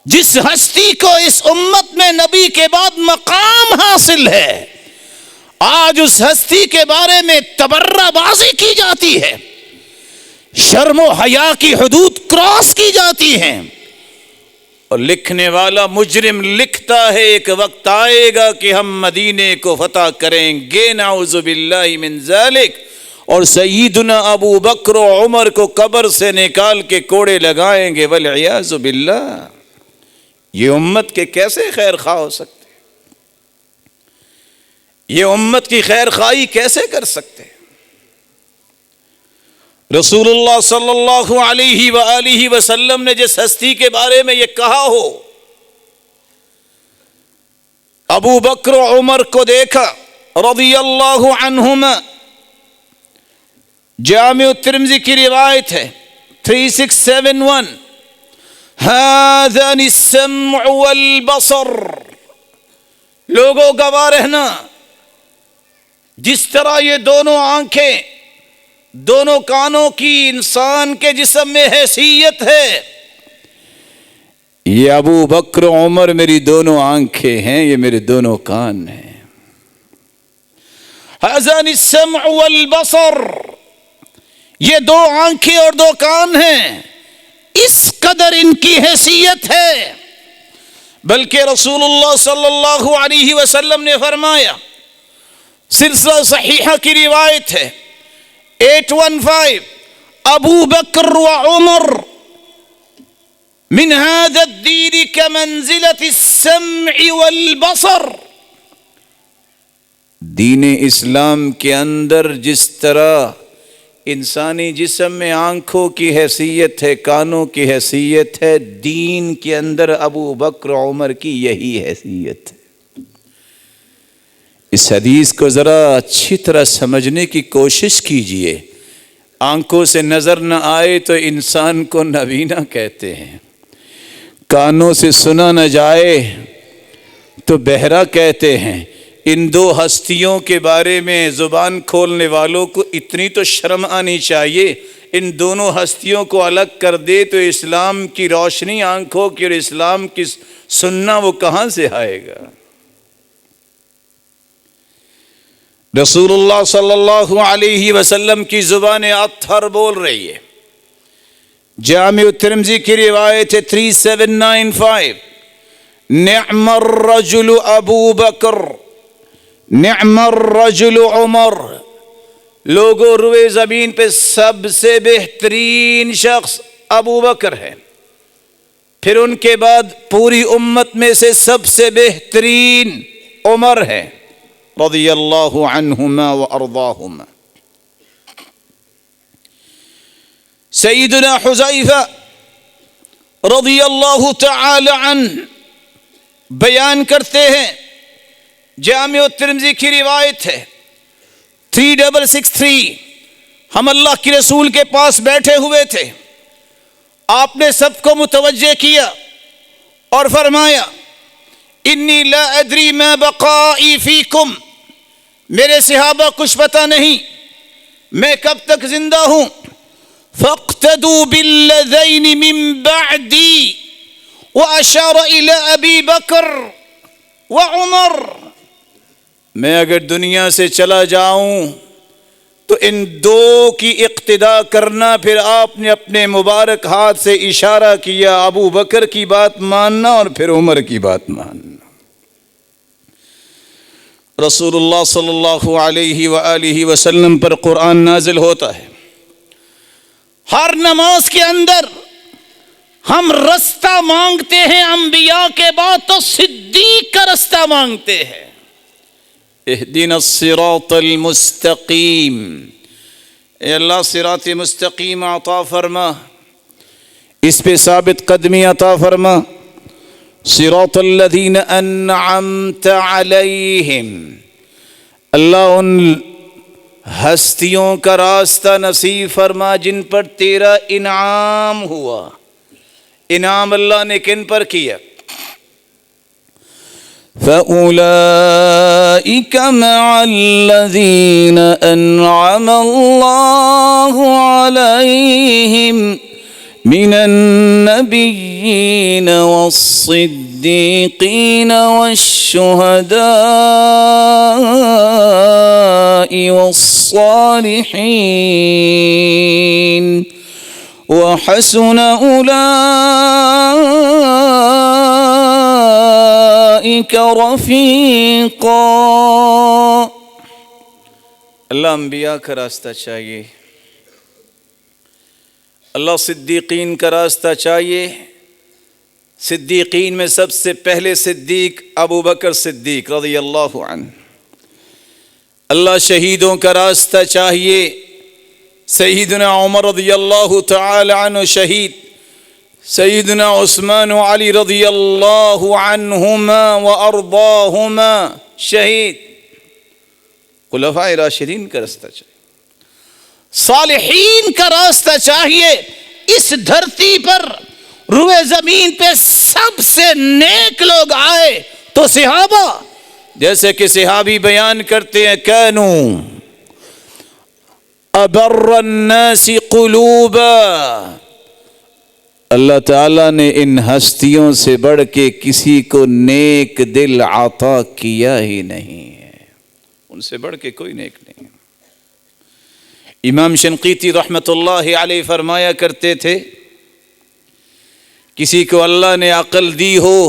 جس ہستی کو اس امت میں نبی کے بعد مقام حاصل ہے، آج اس ہستی کے بارے میں تبرہ بازی کی جاتی ہے، شرم و حیا کی حدود کراس کی جاتی ہیں، اور لکھنے والا مجرم لکھتا ہے ایک وقت آئے گا کہ ہم مدینے کو فتح کریں گے، نعوذ باللہ من ذالک، اور سیدنا ابو بکر و عمر کو قبر سے نکال کے کوڑے لگائیں گے، والعیاذ باللہ۔ یہ امت کے کیسے خیر خواہ ہو سکتے؟ یہ امت کی خیر خواہی کیسے کر سکتے؟ رسول اللہ صلی اللہ علیہ وآلہ وسلم نے جس ہستی کے بارے میں یہ کہا ہو، ابو بکر و عمر کو دیکھا رضی اللہ عنہما، جامع ترمذی کی روایت ہے 3671، هذان السمع والبصر، لوگوں گواہ رہنا، جس طرح یہ دونوں آنکھیں، دونوں کانوں کی انسان کے جسم میں حیثیت ہے، یہ ابو بکر و عمر میری دونوں آنکھیں ہیں، یہ میرے دونوں کان ہیں۔ هذان السمع والبصر، یہ دو آنکھیں اور دو کان ہیں، اس قدر ان کی حیثیت ہے، بلکہ رسول اللہ صلی اللہ علیہ وسلم نے فرمایا، سلسلہ صحیحہ کی روایت ہے 815، ابو بکر و عمر من هذا الدين كمنزلة السمع والبصر، دین اسلام کے اندر جس طرح انسانی جسم میں آنکھوں کی حیثیت ہے، کانوں کی حیثیت ہے، دین کے اندر ابو بکر عمر کی یہی حیثیت ہے۔ اس حدیث کو ذرا اچھی طرح سمجھنے کی کوشش کیجئے۔ آنکھوں سے نظر نہ آئے تو انسان کو نابینا کہتے ہیں، کانوں سے سنا نہ جائے تو بہرا کہتے ہیں۔ ان دو ہستیوں کے بارے میں زبان کھولنے والوں کو اتنی تو شرم آنی چاہیے، ان دونوں ہستیوں کو الگ کر دے تو اسلام کی روشنی آنکھوں کی اور اسلام کی سننا وہ کہاں سے آئے گا؟ رسول اللہ صلی اللہ علیہ وسلم کی زبان اطہر بول رہی ہے۔ جامع ترمذی کی روایت ہے 3795، نعم الرجل ابو بکر نعم الرجل عمر۔ لوگوں روئے زمین پہ سب سے بہترین شخص ابو بکر ہے، پھر ان کے بعد پوری امت میں سے سب سے بہترین عمر ہے رضی اللہ عنہما وارضاہما۔ سیدنا حذیفہ رضی اللہ تعالی عنہ بیان کرتے ہیں، جامع ترمذی کی روایت ہے 3663، ہم اللہ کے رسول کے پاس بیٹھے ہوئے تھے، آپ نے سب کو متوجہ کیا اور فرمایا انی لا ادری ما بقائی فیکم، میرے صحابہ کچھ پتہ نہیں میں کب تک زندہ ہوں، فاقتدوا بالذین من بعدی، واشار الی ابی بکر وعمر، میں اگر دنیا سے چلا جاؤں تو ان دو کی اقتداء کرنا۔ پھر آپ نے اپنے مبارک ہاتھ سے اشارہ کیا، ابو بکر کی بات ماننا اور پھر عمر کی بات ماننا۔ رسول اللہ صلی اللہ علیہ وآلہ وسلم پر قرآن نازل ہوتا ہے، ہر نماز کے اندر ہم رستہ مانگتے ہیں، انبیاء کے بعد تو صدیق کا رستہ مانگتے ہیں۔ اہدنا الصراط المستقیم، اے اللہ صراط مستقیم عطا فرما، اس پہ ثابت قدمی عطا فرما۔ صراط الذین انعمت علیہم، اللہ ان ہستیوں کا راستہ نصیب فرما جن پر تیرا انعام ہوا۔ انعام اللہ نے کن پر کیا؟ فَأُولَئِكَ مَعَ الَّذِينَ أَنْعَمَ اللَّهُ عَلَيْهِمْ مِنَ النَّبِيِّينَ وَالصِّدِّيقِينَ وَالشُّهَدَاءِ وَالصَّالِحِينَ وَحَسُنَ أُولَئِكَ رَفِيقًا۔ اللہ انبیاء کا راستہ چاہیے، اللہ صدیقین کا راستہ چاہیے۔ صدیقین میں سب سے پہلے صدیق ابو بکر صدیق رضی اللہ عنہ۔ اللہ شہیدوں کا راستہ چاہیے، سیدنا عمر رضی اللہ تعالی عنہ شہید، سیدنا عثمان و علی رضی اللہ عنہما وارضاہما شہید۔ خلفائے راشدین کا راستہ چاہیے، صالحین کا راستہ چاہیے۔ اس دھرتی پر روئے زمین پہ سب سے نیک لوگ آئے تو صحابہ، جیسے کہ صحابی بیان کرتے ہیں کانوا ابر الناس قلوبا، اللہ تعالیٰ نے ان ہستیوں سے بڑھ کے کسی کو نیک دل عطا کیا ہی نہیں ہے، ان سے بڑھ کے کوئی نیک نہیں۔ امام شنقیطی رحمت اللہ علیہ فرمایا کرتے تھے، کسی کو اللہ نے عقل دی ہو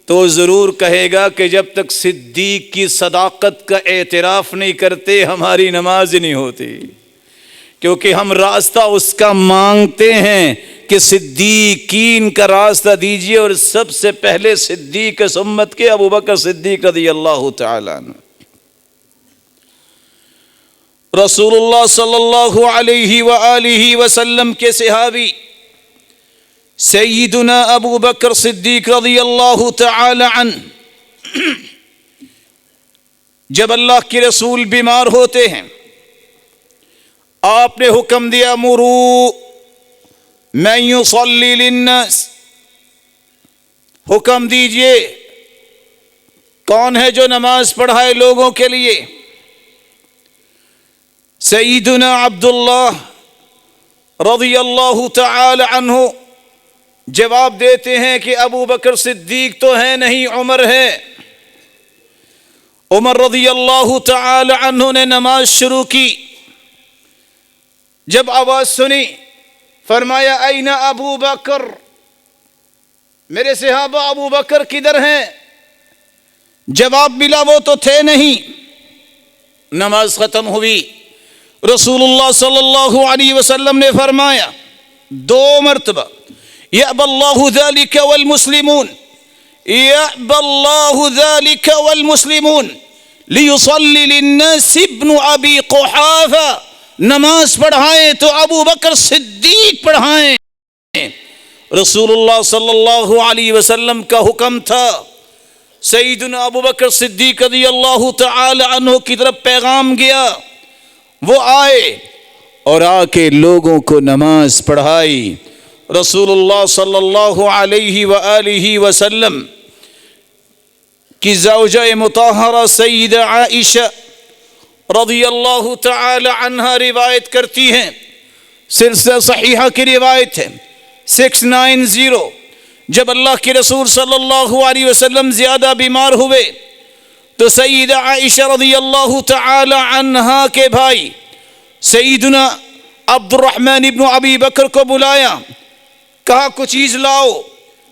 تو ضرور کہے گا کہ جب تک صدیق کی صداقت کا اعتراف نہیں کرتے ہماری نماز نہیں ہوتی، کیونکہ ہم راستہ اس کا مانگتے ہیں کہ صدیقین کا راستہ دیجئے، اور سب سے پہلے صدیق اس امت کے ابو بکر صدیق رضی اللہ تعالیٰ عنہ۔ رسول اللہ صلی اللہ علیہ وآلہ وسلم کے صحابی سیدنا ابو بکر صدیق رضی اللہ تعالی عنہ جب اللہ کے رسول بیمار ہوتے ہیں، آپ نے حکم دیا مرو من یصلی للناس، حکم دیجئے کون ہے جو نماز پڑھائے لوگوں کے لیے؟ سیدنا عبداللہ رضی اللہ تعالی عنہ جواب دیتے ہیں کہ ابو بکر صدیق تو ہے نہیں، عمر ہے۔ عمر رضی اللہ تعالی عنہ نے نماز شروع کی، جب آواز سنی فرمایا این ابو بکر، میرے صحابہ ابو بکر کدھر ہیں؟ جواب ملا وہ تو تھے نہیں۔ نماز ختم ہوئی، رسول اللہ صلی اللہ علیہ وسلم نے فرمایا 2 مرتبہ یأبی اللہ ذلک والمسلمون، یأبی اللہ ذلک والمسلمون لیصلی للناس ابن ابی قحافہ، نماز پڑھائیں تو ابو بکر صدیق پڑھائیں۔ رسول اللہ صلی اللہ علیہ وسلم کا حکم تھا، سیدنا ابو بکر صدیق رضی اللہ تعالی عنہ کی طرف پیغام گیا، وہ آئے اور آ کے لوگوں کو نماز پڑھائی۔ رسول اللہ صلی اللہ علیہ وآلہ وسلم کی زوجہ مطہرہ سیدہ عائشہ رضی اللہ تعالی عنہا روایت کرتی ہیں، سلسلہ صحیحہ کی روایت ہے 690، جب اللہ کے رسول صلی اللہ علیہ وسلم زیادہ بیمار ہوئے تو سیدہ عائشہ رضی اللہ تعالی عنہا کے بھائی سیدنا عبد الرحمن ابن ابی بکر کو بلایا، کہا کچھ چیز لاؤ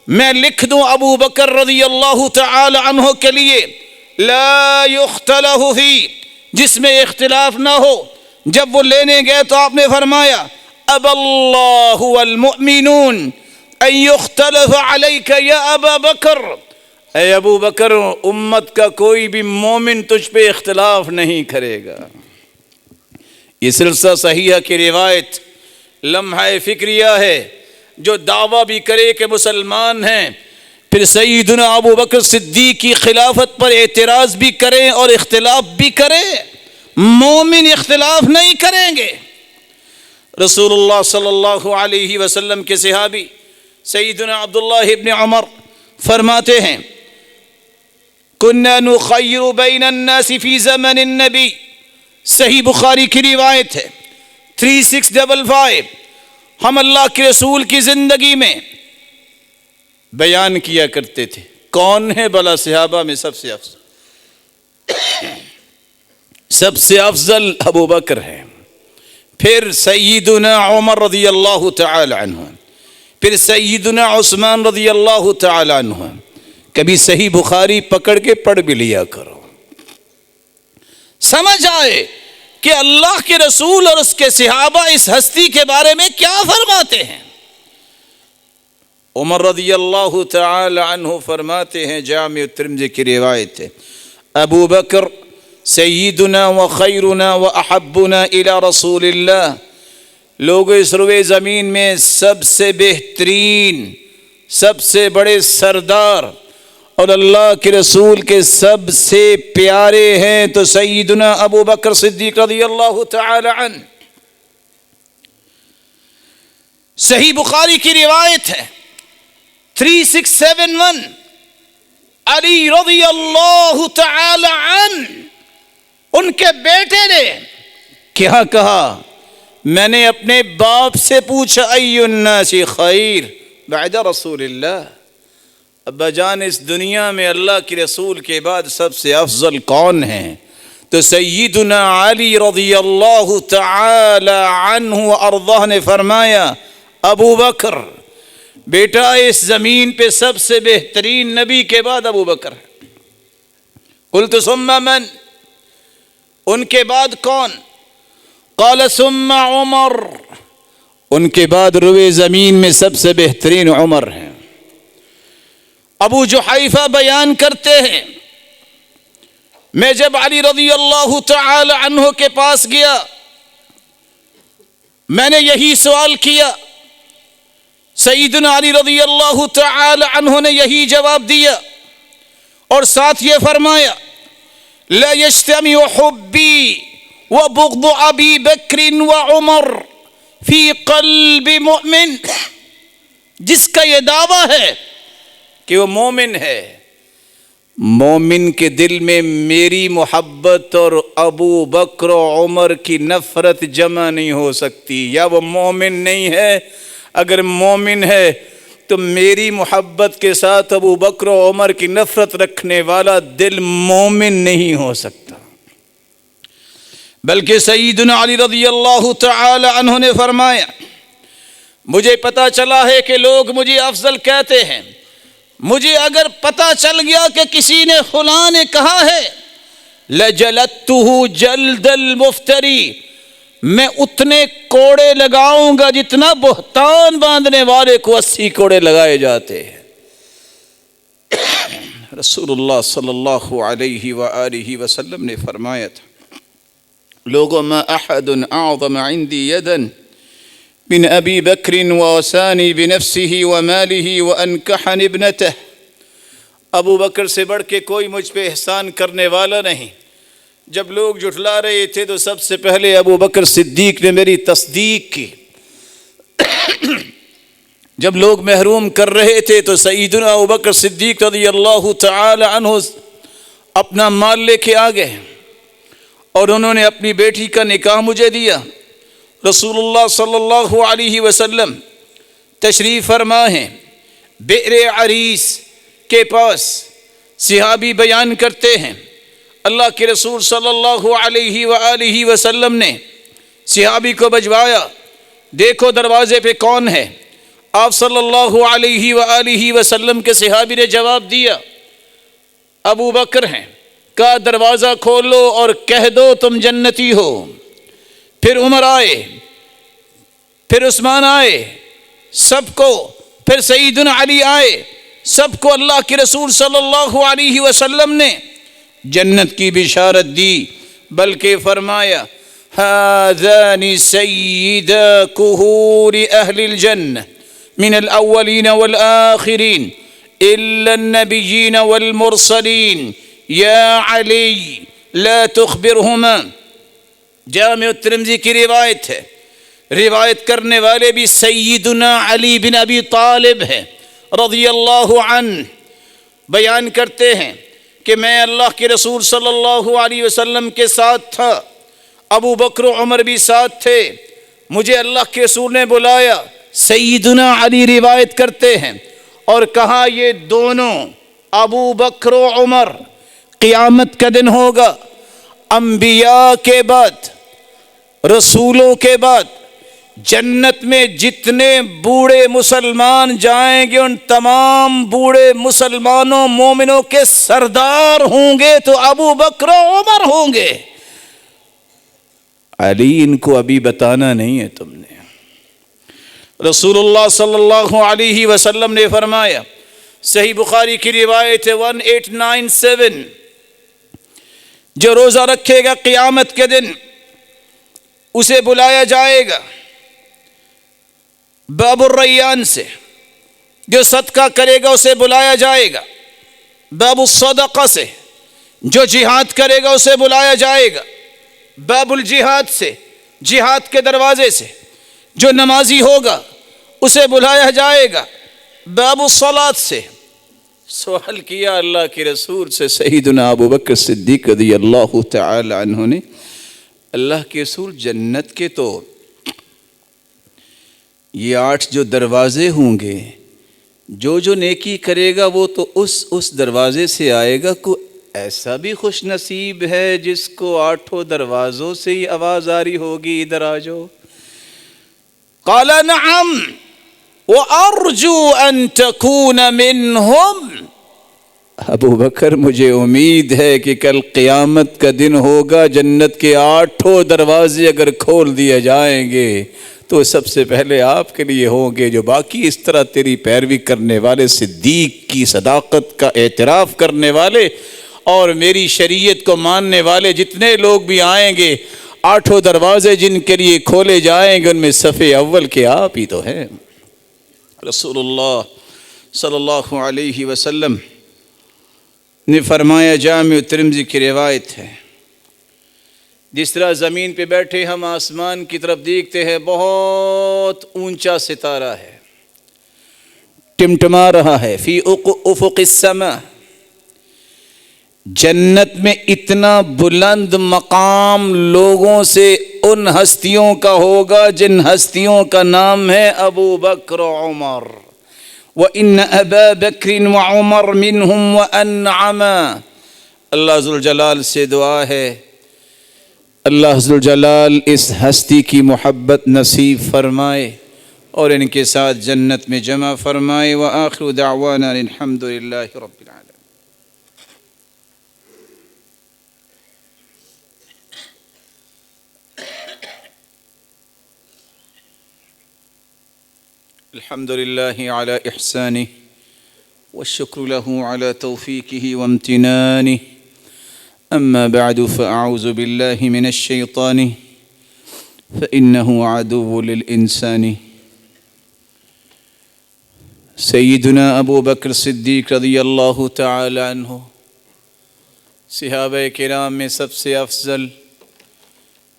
میں لکھ دوں ابو بکر رضی اللہ تعالی عنہ کے لیے، لا یختلف فی، جس میں اختلاف نہ ہو۔ جب وہ لینے گئے تو آپ نے فرمایا اب اللہ والمؤمنون ان یختلف علیک یا ابا بکر، اے ابو بکر امت کا کوئی بھی مومن تجھ پہ اختلاف نہیں کرے گا۔ یہ سلسلہ صحیحہ کی روایت لمحہ فکریہ ہے، جو دعویٰ بھی کرے کہ مسلمان ہیں پھر سیدنا ابو بکر صدیق کی خلافت پر اعتراض بھی کریں اور اختلاف بھی کریں، مومن اختلاف نہیں کریں گے۔ رسول اللہ صلی اللہ علیہ وسلم کے صحابی سیدنا عبداللہ ابن عمر فرماتے ہیں کننا نخیر بین الناس فی زمن النبی، صحیح بخاری کی روایت ہے 3655، ہم اللہ کے رسول کی زندگی میں بیان کیا کرتے تھے کون ہے بلا صحابہ میں سب سے افضل، سب سے افضل ابو بکر ہے، پھر سیدنا عمر رضی اللہ تعالی عنہ، پھر سیدنا عثمان رضی اللہ تعالی عنہ۔ کبھی صحیح بخاری پکڑ کے پڑھ بھی لیا کرو، سمجھ آئے کہ اللہ کے رسول اور اس کے صحابہ اس ہستی کے بارے میں کیا فرماتے ہیں۔ عمر رضی اللہ تعالی عنہ فرماتے ہیں، جامع ترمذی کی روایت ہے، ابو بکر سیدنا و خیرنا و احبنا الی رسول اللہ، لوگ اس روئے زمین میں سب سے بہترین، سب سے بڑے سردار اور اللہ کے رسول کے سب سے پیارے ہیں تو سیدنا ابو بکر صدیق رضی اللہ تعالی عنہ۔ صحیح بخاری کی روایت ہے 3671، علی رضی اللہ تعالی عنہ ان کے بیٹے نے کیا کہا، میں نے اپنے باپ سے پوچھا ای الناس خیر بعد رسول اللہ، ابا جان اس دنیا میں اللہ کے رسول کے بعد سب سے افضل کون ہیں؟ تو سیدنا علی رضی اللہ تعالی عنہ وارضاہ نے فرمایا ابو بکر، بیٹا اس زمین پہ سب سے بہترین نبی کے بعد ابو بکر ہے۔ قلت ثم من، ان کے بعد کون؟ قال ثم عمر، ان کے بعد روئے زمین میں سب سے بہترین عمر ہیں۔ ابو جحیفہ بیان کرتے ہیں میں جب علی رضی اللہ تعالی عنہ کے پاس گیا میں نے یہی سوال کیا، سیدنا علی رضی اللہ تعالی عنہ نے یہی جواب دیا اور ساتھ یہ فرمایا لا یجتمع حبی وبغض ابی بکر وعمر فی قلب مؤمن، جس کا یہ دعویٰ ہے کہ وہ مومن ہے، مومن کے دل میں میری محبت اور ابو بکر و عمر کی نفرت جمع نہیں ہو سکتی، یا وہ مومن نہیں ہے، اگر مومن ہے تو میری محبت کے ساتھ ابو بکر و عمر کی نفرت رکھنے والا دل مومن نہیں ہو سکتا۔ بلکہ سیدنا علی رضی اللہ تعالی عنہ نے فرمایا مجھے پتا چلا ہے کہ لوگ مجھے افضل کہتے ہیں، مجھے اگر پتا چل گیا کہ کسی نے فلاں نے کہا ہے لجلدتہ جلد المفتری، میں اتنے کوڑے لگاؤں گا جتنا بہتان باندھنے والے کو 80 کوڑے لگائے جاتے ہیں۔ رسول اللہ صلی اللہ علیہ وآلہ وسلم نے فرمایا تھا لوگوں ما احد اعظم عندی یدا من ابی بکر ووسانی بنفسه وماله وانکحن ابنته، ابو بکر سے بڑھ کے کوئی مجھ پہ احسان کرنے والا نہیں۔ جب لوگ جھٹلا رہے تھے تو سب سے پہلے ابو بکر صدیق نے میری تصدیق کی، جب لوگ محروم کر رہے تھے تو سیدنا ابو بکر صدیق رضی اللہ تعالی عنہ اپنا مال لے کے آ گئے اور انہوں نے اپنی بیٹی کا نکاح مجھے دیا۔ رسول اللہ صلی اللہ علیہ وسلم تشریف فرما ہیں بئر عریس کے پاس، صحابی بیان کرتے ہیں اللہ کے رسول صلی اللہ علیہ وآلہ وسلم نے صحابی کو بجوایا، دیکھو دروازے پہ کون ہے؟ آپ صلی اللہ علیہ وآلہ وسلم کے صحابی نے جواب دیا ابو بکر ہیں، کہا دروازہ کھولو اور کہہ دو تم جنتی ہو۔ پھر عمر آئے، پھر عثمان آئے، سب کو، پھر سیدنا علی آئے، سب کو اللہ کے رسول صلی اللہ علیہ وسلم نے جنت کی بشارت دی، بلکہ فرمایا هذان سیدا کہور اہل الجنہ من الاولین والآخرین الا النبیین والمرسلین یا علی لا تخبرہما۔ جامع الترمذی کی روایت ہے، روایت کرنے والے بھی سیدنا علی بن ابی طالب ہیں رضی اللہ عنہ، بیان کرتے ہیں کہ میں اللہ کے رسول صلی اللہ علیہ وسلم کے ساتھ تھا، ابو بکر و عمر بھی ساتھ تھے، مجھے اللہ کے رسول نے بلایا، سیدنا علی روایت کرتے ہیں اور کہا یہ دونوں ابو بکر و عمر قیامت کا دن ہوگا، انبیاء کے بعد، رسولوں کے بعد جنت میں جتنے بوڑھے مسلمان جائیں گے ان تمام بوڑھے مسلمانوں مومنوں کے سردار ہوں گے تو ابو بکر و عمر ہوں گے۔ علی ان کو ابھی بتانا نہیں ہے تم نے۔ رسول اللہ صلی اللہ علیہ وسلم نے فرمایا، صحیح بخاری کی روایت ہے 1897، جو روزہ رکھے گا قیامت کے دن اسے بلایا جائے گا باب الریان سے، جو صدقہ کرے گا اسے بلایا جائے گا باب الصدقہ سے، جو جہاد کرے گا اسے بلایا جائے گا باب الجہاد سے، جہاد کے دروازے سے، جو نمازی ہوگا اسے بلایا جائے گا باب الصلاۃ سے۔ سوال کیا اللہ کے رسول سے سیدنا ابو بکر صدیق رضی اللہ تعالی عنہ نے، اللہ کے رسول جنت کے تو یہ 8 جو دروازے ہوں گے، جو نیکی کرے گا وہ تو اس دروازے سے آئے گا، کوئی ایسا بھی خوش نصیب ہے جس کو 8 دروازوں سے ہی آواز آ رہی ہوگی ادھر آ جاؤ؟ قال نعم وارجو ان تكون منهم۔ ابو بکر مجھے امید ہے کہ کل قیامت کا دن ہوگا، جنت کے 8 دروازے اگر کھول دیے جائیں گے تو سب سے پہلے آپ کے لیے ہوں گے، جو باقی اس طرح تیری پیروی کرنے والے، صدیق کی صداقت کا اعتراف کرنے والے اور میری شریعت کو ماننے والے جتنے لوگ بھی آئیں گے 8 دروازے جن کے لیے کھولے جائیں گے ان میں صفِ اول کے آپ ہی تو ہیں۔ رسول اللہ صلی اللہ علیہ وسلم نے فرمایا، جامع ترمذی کی روایت ہے، جس طرح زمین پہ بیٹھے ہم آسمان کی طرف دیکھتے ہیں، بہت اونچا ستارہ ہے، ٹمٹما رہا ہے، فی افق السماء، جنت میں اتنا بلند مقام لوگوں سے ان ہستیوں کا ہوگا جن ہستیوں کا نام ہے ابو بکر و عمر، وَإِنَّ أَبَا بَكْرٍ وَعُمَرْ مِنْهُمْ وَأَنْعَمَا۔ اللہ ذوالجلال سے دعا ہے اللہ ذوالجلال اس ہستی کی محبت نصیب فرمائے اور ان کے ساتھ جنت میں جمع فرمائے۔ وآخر دعوانا الحمد للہ رب العالمین۔ الحمد لله على إحسانه والشكر له على توفيقه وامتنانه، أما بعد فأعوذ بالله من الشيطان فإنه عدو للإنسان۔ سیدنا ابو بکر صدیق رضی اللہ تعالی عنہ صحابہ کرام میں سب سے افضل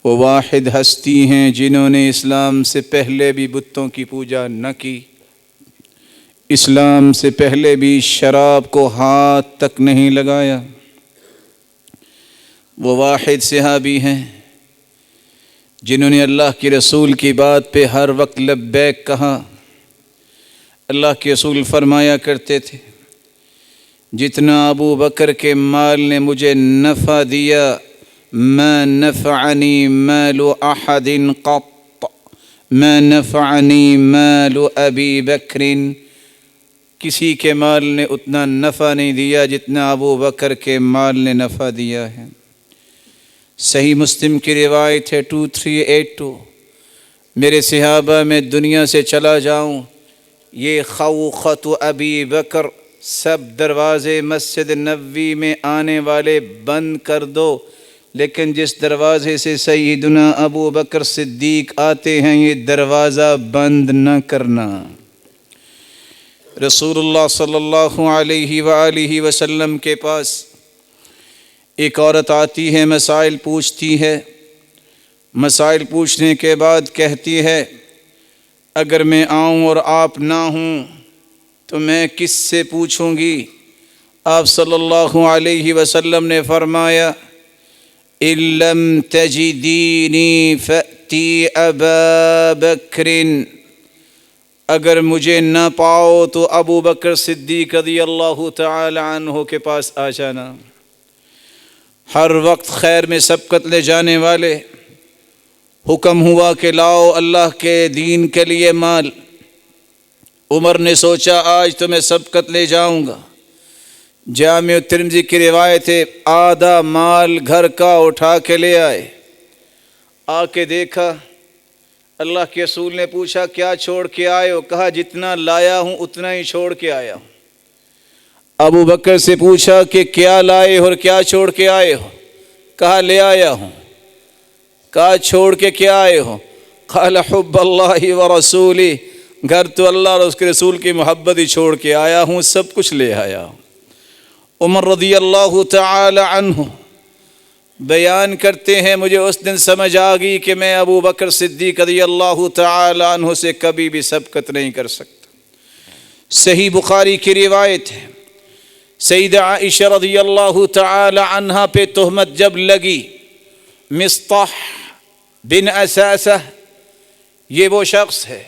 وہ واحد ہستی ہیں جنہوں نے اسلام سے پہلے بھی بتوں کی پوجا نہ کی، اسلام سے پہلے بھی شراب کو ہاتھ تک نہیں لگایا۔ وہ واحد صحابی ہیں جنہوں نے اللہ کے رسول کی بات پہ ہر وقت لبیک کہا۔ اللہ کے رسول فرمایا کرتے تھے، جتنا ابو بکر کے مال نے مجھے نفع دیا، ما نفعنی مال احد قط، ما نفعنی مال ابی بکر، کسی کے مال نے اتنا نفع نہیں دیا جتنا ابو بکر کے مال نے نفع دیا ہے۔ صحیح مسلم کی روایت ہے 2382، میرے صحابہ میں دنیا سے چلا جاؤں، یہ خوخت ابی بکر سب دروازے مسجد نبوی میں آنے والے بند کر دو، لیکن جس دروازے سے سیدنا ابو بکر صدیق آتے ہیں یہ دروازہ بند نہ کرنا۔ رسول اللہ صلی اللہ علیہ وآلہ وسلم کے پاس ایک عورت آتی ہے، مسائل پوچھتی ہے، مسائل پوچھنے کے بعد کہتی ہے، اگر میں آؤں اور آپ نہ ہوں تو میں کس سے پوچھوں گی؟ آپ صلی اللہ علیہ وسلم نے فرمایا، إِن لَّمْ تَجِدِينِي فَأْتِي أَبَا بَكْرٍ، اگر مجھے نہ پاؤ تو ابو بکر صدیق رضی اللہ تعالی عنہ کے پاس آ جانا۔ ہر وقت خیر میں سبقت لے جانے والے، حکم ہوا کہ لاؤ اللہ کے دین کے لیے مال۔ عمر نے سوچا آج تو میں سبقت لے جاؤں گا۔ جامع ترمذی کی روایت ہے، آدھا مال گھر کا اٹھا کے لے آئے، آ کے دیکھا، اللہ کے رسول نے پوچھا کیا چھوڑ کے آئے ہو؟ کہا جتنا لایا ہوں اتنا ہی چھوڑ کے آیا ہوں۔ ابو بکر سے پوچھا کہ کیا لائے اور کیا چھوڑ کے آئے ہو؟ کہا لے آیا ہوں۔ کہا چھوڑ کے کیا آئے ہو؟ قال حب اللہ ورسولہ، گھر تو اللہ اور اس کے رسول کی محبت ہی چھوڑ کے آیا ہوں، سب کچھ لے آیا ہوں۔ عمر رضی اللہ تعالی عنہ بیان کرتے ہیں، مجھے اس دن سمجھ آ گئی کہ میں ابو بکر صدیق رضی اللہ تعالی عنہ سے کبھی بھی سبقت نہیں کر سکتا۔ صحیح بخاری کی روایت ہے، سیدہ عائشہ رضی اللہ تعالی عنہا پہ تہمت جب لگی، مصطح بن اساسہ یہ وہ شخص ہے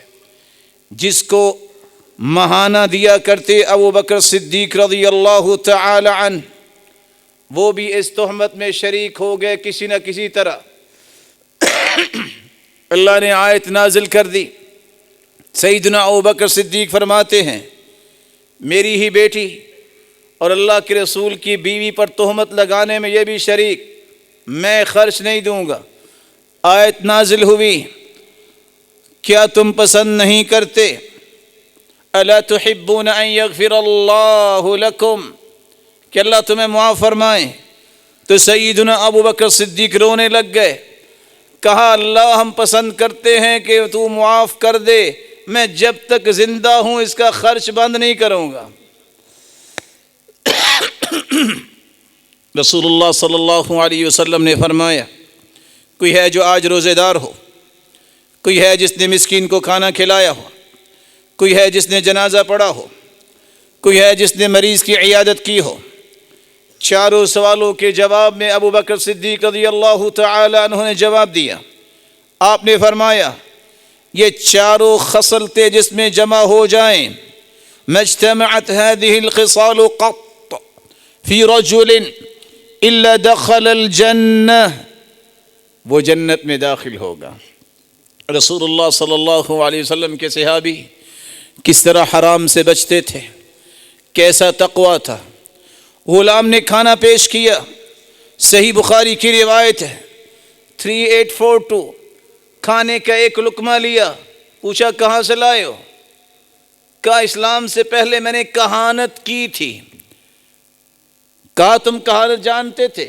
جس کو مہانہ دیا کرتے ابو بکر صدیق رضی اللہ تعالی عنہ، وہ بھی اس تہمت میں شریک ہو گئے کسی نہ کسی طرح۔ اللہ نے آیت نازل کر دی، سیدنا ابو بکر صدیق فرماتے ہیں میری ہی بیٹی اور اللہ کے رسول کی بیوی پر تہمت لگانے میں یہ بھی شریک، میں خرچ نہیں دوں گا۔ آیت نازل ہوئی، کیا تم پسند نہیں کرتے، الا تحبون ان یغفر اللہ لکم، کہ اللہ تمہیں معاف فرمائے، تو سیدنا ابو بکر صدیق رونے لگ گئے. کہا اللہ ہم پسند کرتے ہیں کہ تو معاف کر دے، میں جب تک زندہ ہوں اس کا خرچ بند نہیں کروں گا. رسول اللہ صلی اللہ علیہ وسلم نے فرمایا کوئی ہے جو آج روزے دار ہو، کوئی ہے جس نے مسکین کو کھانا کھلایا ہو، کوئی ہے جس نے جنازہ پڑھا ہو، کوئی ہے جس نے مریض کی عیادت کی ہو. چاروں سوالوں کے جواب میں ابو بکر صدیق رضی اللہ تعالی عنہ نے جواب دیا. آپ نے فرمایا یہ چاروں خصلتیں جس میں جمع ہو جائیں، مجتمعت هذه الخصال قط في رجل الا دخل الجنہ، وہ جنت میں داخل ہوگا. رسول اللہ صلی اللہ علیہ وسلم کے صحابی کس طرح حرام سے بچتے تھے، کیسا تقوی تھا. غلام نے کھانا پیش کیا، صحیح بخاری کی روایت ہے 3842، کھانے کا ایک لقمہ لیا، پوچھا کہاں سے لائے ہو؟ کہا اسلام سے پہلے میں نے کہانت کی تھی. کہا تم کہانت جانتے تھے؟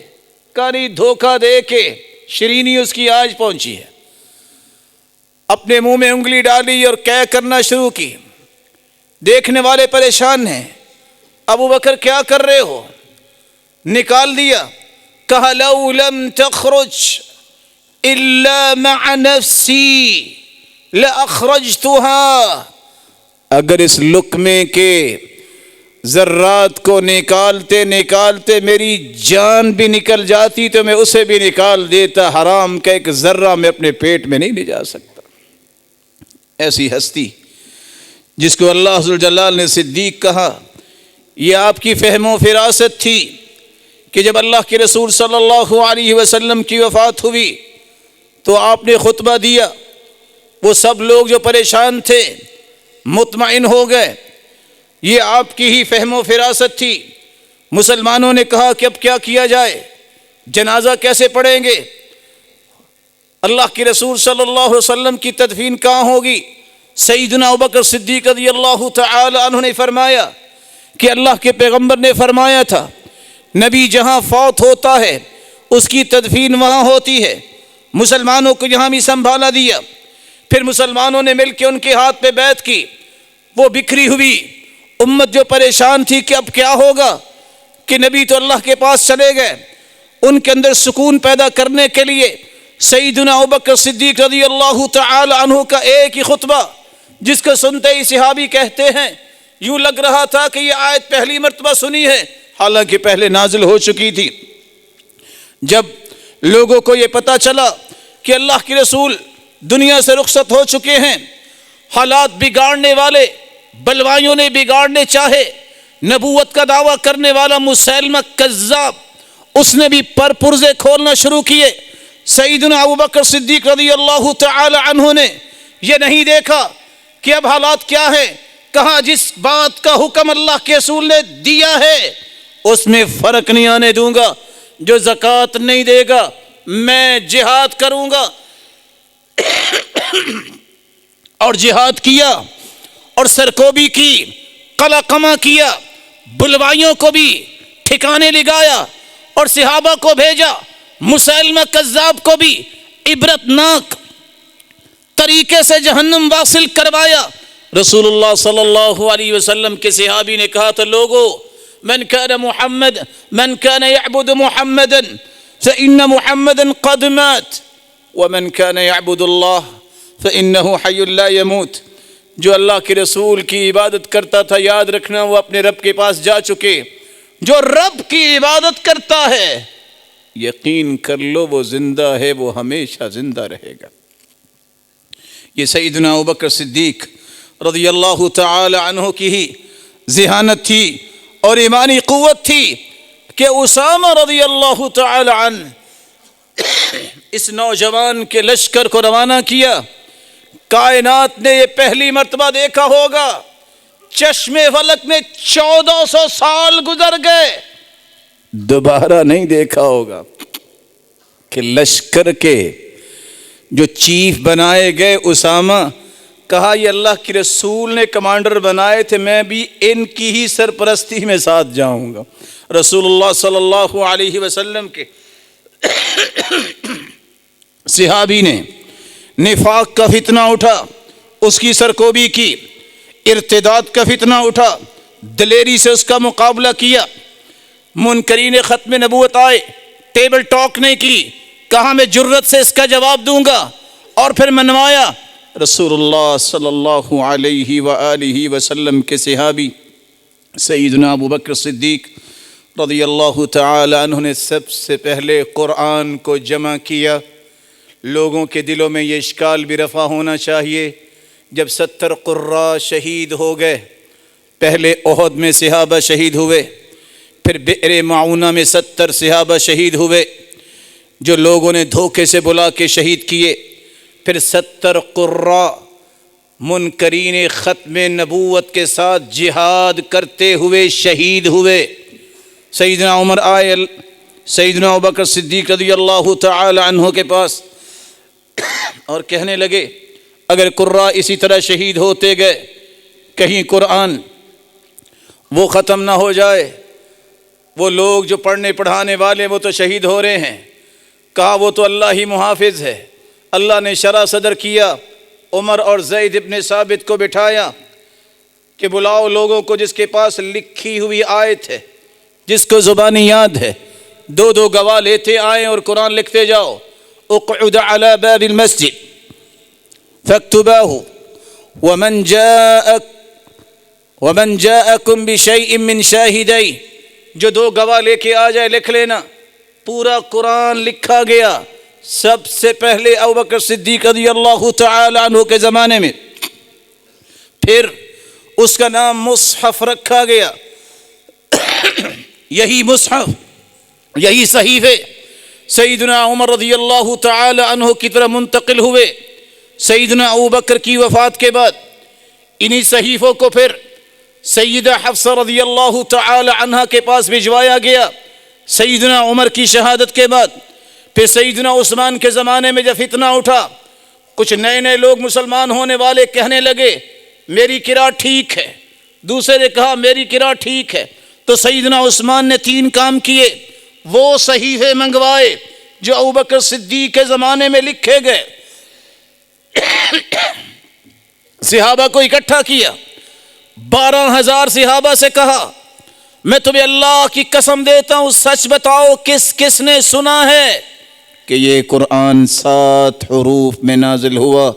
کہا نہیں، دھوکہ دے کے شرینی اس کی آج پہنچی ہے. اپنے منہ میں انگلی ڈالی اور قے کرنا شروع کی. دیکھنے والے پریشان ہیں، ابو بکر کیا کر رہے ہو؟ نکال دیا. کہا لو لم تخرج الا مع نفسی لاخرجتها، اگر اس لقمے کے ذرات کو نکالتے نکالتے میری جان بھی نکل جاتی تو میں اسے بھی نکال دیتا. حرام کا ایک ذرہ میں اپنے پیٹ میں نہیں لے جا سکتا. ایسی ہستی جس کو اللہ ذوالجلال نے صدیق کہا، یہ آپ کی فہم و فراست تھی کہ جب اللہ کے رسول صلی اللہ علیہ وسلم کی وفات ہوئی تو آپ نے خطبہ دیا. وہ سب لوگ جو پریشان تھے مطمئن ہو گئے. یہ آپ کی ہی فہم و فراست تھی. مسلمانوں نے کہا کہ اب کیا کیا جائے، جنازہ کیسے پڑھیں گے؟ اللہ کے رسول صلی اللہ علیہ وسلم کی تدفین کہاں ہوگی؟ سیدنا ابوبکر صدیق رضی اللہ تعالی عنہ نے فرمایا کہ اللہ کے پیغمبر نے فرمایا تھا نبی جہاں فوت ہوتا ہے اس کی تدفین وہاں ہوتی ہے. مسلمانوں کو یہاں بھی سنبھالا دیا. پھر مسلمانوں نے مل کے ان کے ہاتھ پہ بیعت کی. وہ بکھری ہوئی امت جو پریشان تھی کہ اب کیا ہوگا، کہ نبی تو اللہ کے پاس چلے گئے. ان کے اندر سکون پیدا کرنے کے لیے سیدنا ابوبکر صدیق رضی اللہ تعالی عنہ کا ایک ہی خطبہ، جس کو سنتے ہی صحابی کہتے ہیں یوں لگ رہا تھا کہ یہ آیت پہلی مرتبہ سنی ہے، حالانکہ پہلے نازل ہو چکی تھی. جب لوگوں کو یہ پتہ چلا کہ اللہ کے رسول دنیا سے رخصت ہو چکے ہیں، حالات بگاڑنے والے بلوائیوں نے بگاڑنے چاہے. نبوت کا دعویٰ کرنے والا مسیلمہ کذاب، اس نے بھی پرپرزے کھولنا شروع کیے. سیدنا ابوبکر صدیق رضی اللہ تعالی عنہ نے یہ نہیں دیکھا کہ اب حالات کیا ہیں. کہا جس بات کا حکم اللہ کے رسول نے دیا ہے اس میں فرق نہیں آنے دوں گا. جو زکوٰۃ نہیں دے گا میں جہاد کروں گا. اور جہاد کیا اور سرکوبی کی، قلقمہ کیا، بلوائیوں کو بھی ٹھکانے لگایا اور صحابہ کو بھیجا. مسیلمہ کذاب کو بھی عبرتناک طریقے سے جہنم واصل کروایا. رسول اللہ صلی اللہ علیہ وسلم کے صحابی نے کہا تھا لوگو من كان يعبد محمدا فإن محمدا قد مات ومن كان يعبد الله فإنه حي لا يموت. جو اللہ کے رسول کی عبادت کرتا تھا یاد رکھنا وہ اپنے رب کے پاس جا چکے. جو رب کی عبادت کرتا ہے یقین کر لو وہ زندہ ہے، وہ ہمیشہ زندہ رہے گا. یہ سیدنا ابوبکر صدیق رضی اللہ تعالی عنہ کی ہی ذہانت تھی اور ایمانی قوت تھی کہ اسامہ رضی اللہ تعالی عنہ اس نوجوان کے لشکر کو روانہ کیا. کائنات نے یہ پہلی مرتبہ دیکھا ہوگا، چشم فلک میں 1400 سال گزر گئے، دوبارہ نہیں دیکھا ہوگا کہ لشکر کے جو چیف بنائے گئے اسامہ کہا یہ اللہ کے رسول نے کمانڈر بنائے تھے، میں بھی ان کی ہی سرپرستی میں ساتھ جاؤں گا۔ رسول اللہ صلی اللہ علیہ وسلم کے صحابی نے نفاق کا فتنہ اٹھا، اس کی سرکوبی کی، ارتداد کا فتنہ اٹھا، دلیری سے اس کا مقابلہ کیا۔ منکرین ختم نبوت آئے، ٹیبل ٹاک نہیں کی، کہا میں جرت سے اس کا جواب دوں گا، اور پھر منوایا۔ رسول اللہ صلی اللہ علیہ وآلہ وسلم کے صحابی سیدنا ابو بکر صدیق رضی اللہ تعالی عنہ نے سب سے پہلے قرآن کو جمع کیا۔ لوگوں کے دلوں میں یہ اشکال بھی رفع ہونا چاہیے، جب 70 قراء شہید ہو گئے، پہلے احد میں صحابہ شہید ہوئے، پھر بئر معونہ میں 70 صحابہ شہید ہوئے جو لوگوں نے دھوکے سے بلا کے شہید کیے، پھر 70 قراء منکرین ختم نبوت کے ساتھ جہاد کرتے ہوئے شہید ہوئے۔ سیدنا عمر آئے سیدنا ابوبکر صدیق رضی اللہ تعالی عنہ کے پاس اور کہنے لگے اگر قراء اسی طرح شہید ہوتے گئے، کہیں قرآن وہ ختم نہ ہو جائے، وہ لوگ جو پڑھنے پڑھانے والے وہ تو شہید ہو رہے ہیں۔ کہا وہ تو اللہ ہی محافظ ہے۔ اللہ نے شرح صدر کیا، عمر اور زید ابن ثابت کو بٹھایا کہ بلاؤ لوگوں کو جس کے پاس لکھی ہوئی آیت ہے، جس کو زبانی یاد ہے، 2 گواہ لیتے آئیں اور قرآن لکھتے جاؤ۔ اقعد على باب المسجد فاكتباه ومن جاءكم بشيء من شاهدين، جو 2 گواہ لے کے آ جائے لکھ لینا۔ پورا قرآن لکھا گیا سب سے پہلے ابوبکر صدیق رضی اللہ تعالی عنہ کے زمانے میں، پھر اس کا نام مصحف رکھا گیا۔ یہی مصحف، یہی صحیفے سیدنا عمر رضی اللہ تعالی عنہ کی طرف منتقل ہوئے۔ سیدنا ابوبکر کی وفات کے بعد انہی صحیفوں کو پھر سیدہ حفصہ رضی اللہ تعالی عنہ کے پاس بھجوایا گیا۔ سیدنا عمر کی شہادت کے بعد پھر سیدنا عثمان کے زمانے میں جب فتنہ اٹھا، کچھ نئے لوگ مسلمان ہونے والے کہنے لگے میری قرأت ٹھیک ہے، دوسرے نے کہا میری قرأت ٹھیک ہے، تو سیدنا عثمان نے 3 کام کیے۔ وہ صحیفے منگوائے جو ابوبکر صدیق کے زمانے میں لکھے گئے، صحابہ کو اکٹھا کیا، 12,000 صحابہ سے کہا میں تمہیں اللہ کی قسم دیتا ہوں سچ بتاؤ کس نے سنا ہے کہ یہ قرآن 7 حروف میں نازل ہوا؟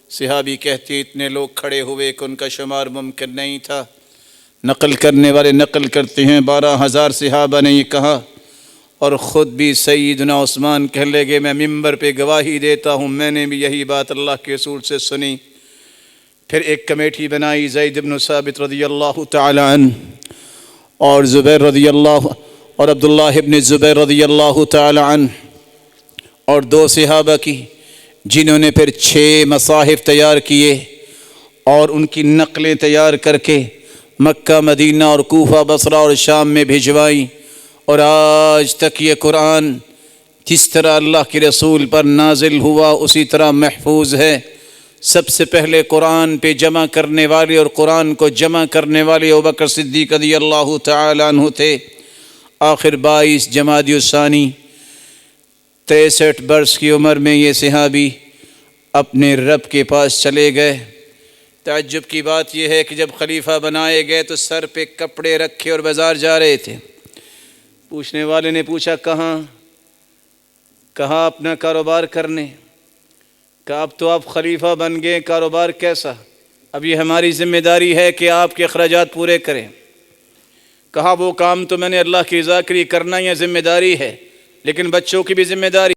صحابی کہتے اتنے لوگ کھڑے ہوئے کہ ان کا شمار ممکن نہیں تھا۔ نقل کرنے والے نقل کرتے ہیں 12,000 صحابہ نے یہ کہا، اور خود بھی سیدنا عثمان کہنے لگے میں ممبر پہ گواہی دیتا ہوں میں نے بھی یہی بات اللہ کے رسول سے سنی۔ پھر ایک کمیٹی بنائی، زید بن ثابت رضی اللہ تعالی عنہ اور زبیر رضی اللہ اور عبداللہ ابن زبیر رضی اللہ تعالی عنہ، اور 2 صحابہ کی، جنہوں نے پھر 6 مصاحف تیار کیے اور ان کی نقلیں تیار کر کے مکہ، مدینہ اور کوفہ، بصرہ اور شام میں بھجوائیں، اور آج تک یہ قرآن جس طرح اللہ کے رسول پر نازل ہوا اسی طرح محفوظ ہے۔ سب سے پہلے قرآن پہ جمع کرنے والے اور قرآن کو جمع کرنے والے ابوبکر صدیق رضی اللہ تعالی عنہ تھے۔ آخر 22 جمادی الثانی 63 برس کی عمر میں یہ صحابی اپنے رب کے پاس چلے گئے۔ تعجب کی بات یہ ہے کہ جب خلیفہ بنائے گئے تو سر پہ کپڑے رکھے اور بازار جا رہے تھے۔ پوچھنے والے نے پوچھا کہاں اپنا کاروبار کرنے؟ کہا اب تو آپ خلیفہ بن گئے، کاروبار کیسا؟ اب یہ ہماری ذمہ داری ہے کہ آپ کے اخراجات پورے کریں۔ کہا وہ کام تو میں نے اللہ کی رضا کے لیے کرنا یہ ذمہ داری ہے، لیکن بچوں کی بھی ذمہ داری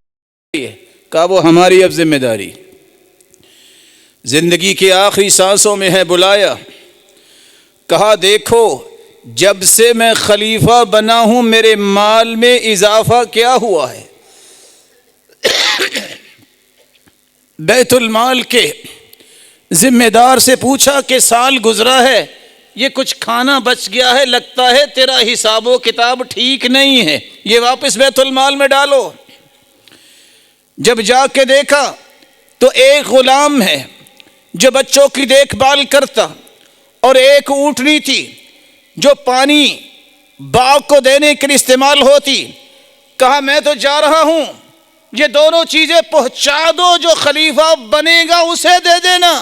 ہے۔ کہا وہ ہماری اب ذمہ داری، زندگی کے آخری سانسوں میں ہے۔ بلایا، کہا دیکھو جب سے میں خلیفہ بنا ہوں میرے مال میں اضافہ کیا ہوا ہے۔ بیت المال کے ذمہ دار سے پوچھا کہ سال گزرا ہے، یہ کچھ کھانا بچ گیا ہے، لگتا ہے تیرا حساب و کتاب ٹھیک نہیں ہے، یہ واپس بیت المال میں ڈالو۔ جب جا کے دیکھا تو ایک غلام ہے جو بچوں کی دیکھ بھال کرتا، اور ایک اونٹنی تھی جو پانی باغ کو دینے کے لیے استعمال ہوتی۔ کہا میں تو جا رہا ہوں، یہ دونوں چیزیں پہنچا دو، جو خلیفہ بنے گا اسے دے دینا۔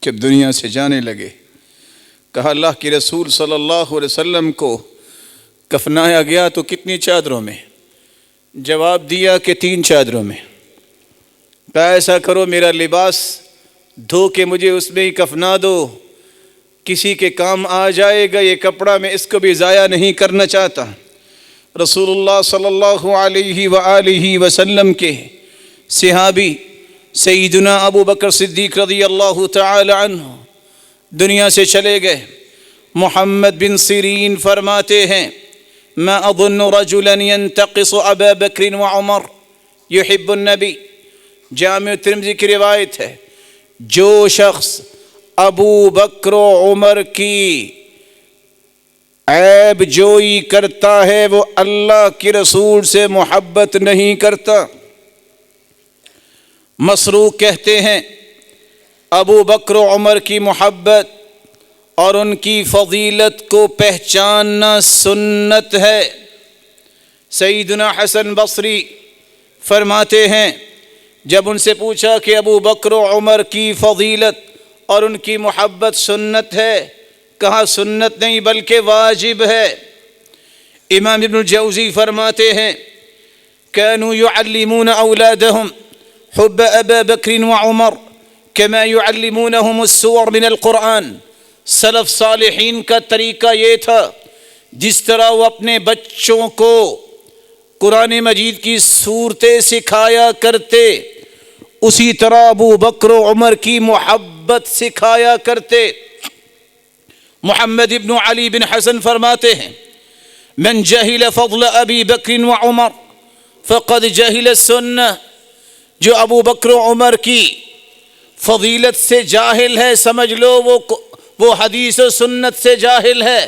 جب دنیا سے جانے لگے، کہا اللہ کے رسول صلی اللہ علیہ وسلم کو کفنایا گیا تو کتنی چادروں میں؟ جواب دیا کہ 3 چادروں میں۔ کہا ایسا کرو، میرا لباس دھو کے مجھے اس میں ہی کفنا دو، کسی کے کام آ جائے گا یہ کپڑا، میں اس کو بھی ضائع نہیں کرنا چاہتا۔ رسول اللہ صلی اللہ علیہ وآلہ وسلم کے صحابی سیدنا ابو بکر صدیق رضی اللہ تعالی عنہ دنیا سے چلے گئے۔ محمد بن سیرین فرماتے ہیں ما اظن رجلا ينتقص ابا بکر وعمر يحب النبی، جامع ترمذی کی روایت ہے، جو شخص ابو بکر و عمر کی عیب جوئی کرتا ہے وہ اللہ کے رسول سے محبت نہیں کرتا۔ مسروق کہتے ہیں ابو بکر و عمر کی محبت اور ان کی فضیلت کو پہچاننا سنت ہے۔ سیدنا حسن بصری فرماتے ہیں جب ان سے پوچھا کہ ابو بکر و عمر کی فضیلت اور ان کی محبت سنت ہے، کہا سنت نہیں بلکہ واجب ہے۔ امام ابن الجوزی فرماتے ہیں كانوا يعلمون اولادهم حب ابا بکر وعمر كما يعلمونهم السور من القرآن۔ سلف صالحین کا طریقہ یہ تھا، جس طرح وہ اپنے بچوں کو قرآن مجید کی صورتیں سکھایا کرتے، اسی طرح ابو بکر و عمر کی محبت سکھایا کرتے۔ محمد ابن علی بن حسن فرماتے ہیں من جہل فضل ابی بکر و عمر فقد جہل السنہ، جو ابو بکر و عمر کی فضیلت سے جاہل ہے سمجھ لو وہ حدیث و سنت سے جاہل ہے۔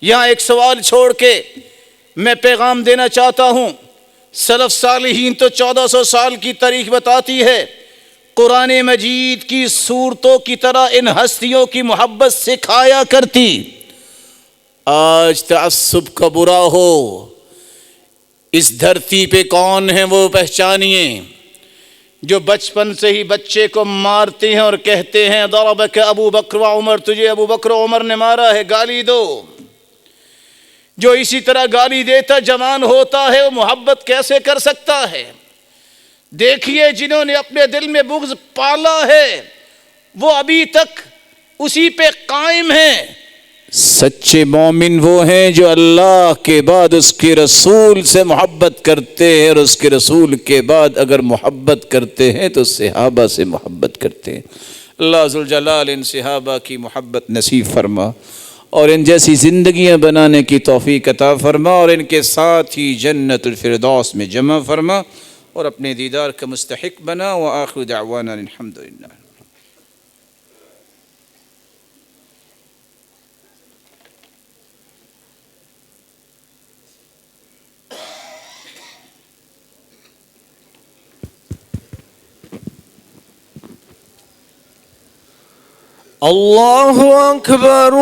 یہاں ایک سوال چھوڑ کے میں پیغام دینا چاہتا ہوں، سلف صالحین تو 1400 سال کی تاریخ بتاتی ہے، قرآن مجید کی صورتوں کی طرح ان ہستیوں کی محبت سکھایا کرتی۔ آج تعصب کا برا ہو، اس دھرتی پہ کون ہیں وہ پہچانیے، جو بچپن سے ہی بچے کو مارتے ہیں اور کہتے ہیں ضربک ابو بکر و عمر، تجھے ابو بکر و عمر نے مارا ہے، گالی دو۔ جو اسی طرح گالی دیتا جوان ہوتا ہے وہ محبت کیسے کر سکتا ہے؟ دیکھیے جنہوں نے اپنے دل میں بغض پالا ہے وہ ابھی تک اسی پہ قائم ہیں۔ سچے مومن وہ ہیں جو اللہ کے بعد اس کے رسول سے محبت کرتے ہیں، اور اس کے رسول کے بعد اگر محبت کرتے ہیں تو صحابہ سے محبت کرتے ہیں۔ اللہ ذوالجلال ان صحابہ کی محبت نصیب فرما اور ان جیسی زندگیاں بنانے کی توفیق عطا فرما، اور ان کے ساتھ ہی جنت الفردوس میں جمع فرما اور اپنے دیدار کا مستحق بنا۔ وآخر دعوانا الحمدللہ۔ اللہ اکبر۔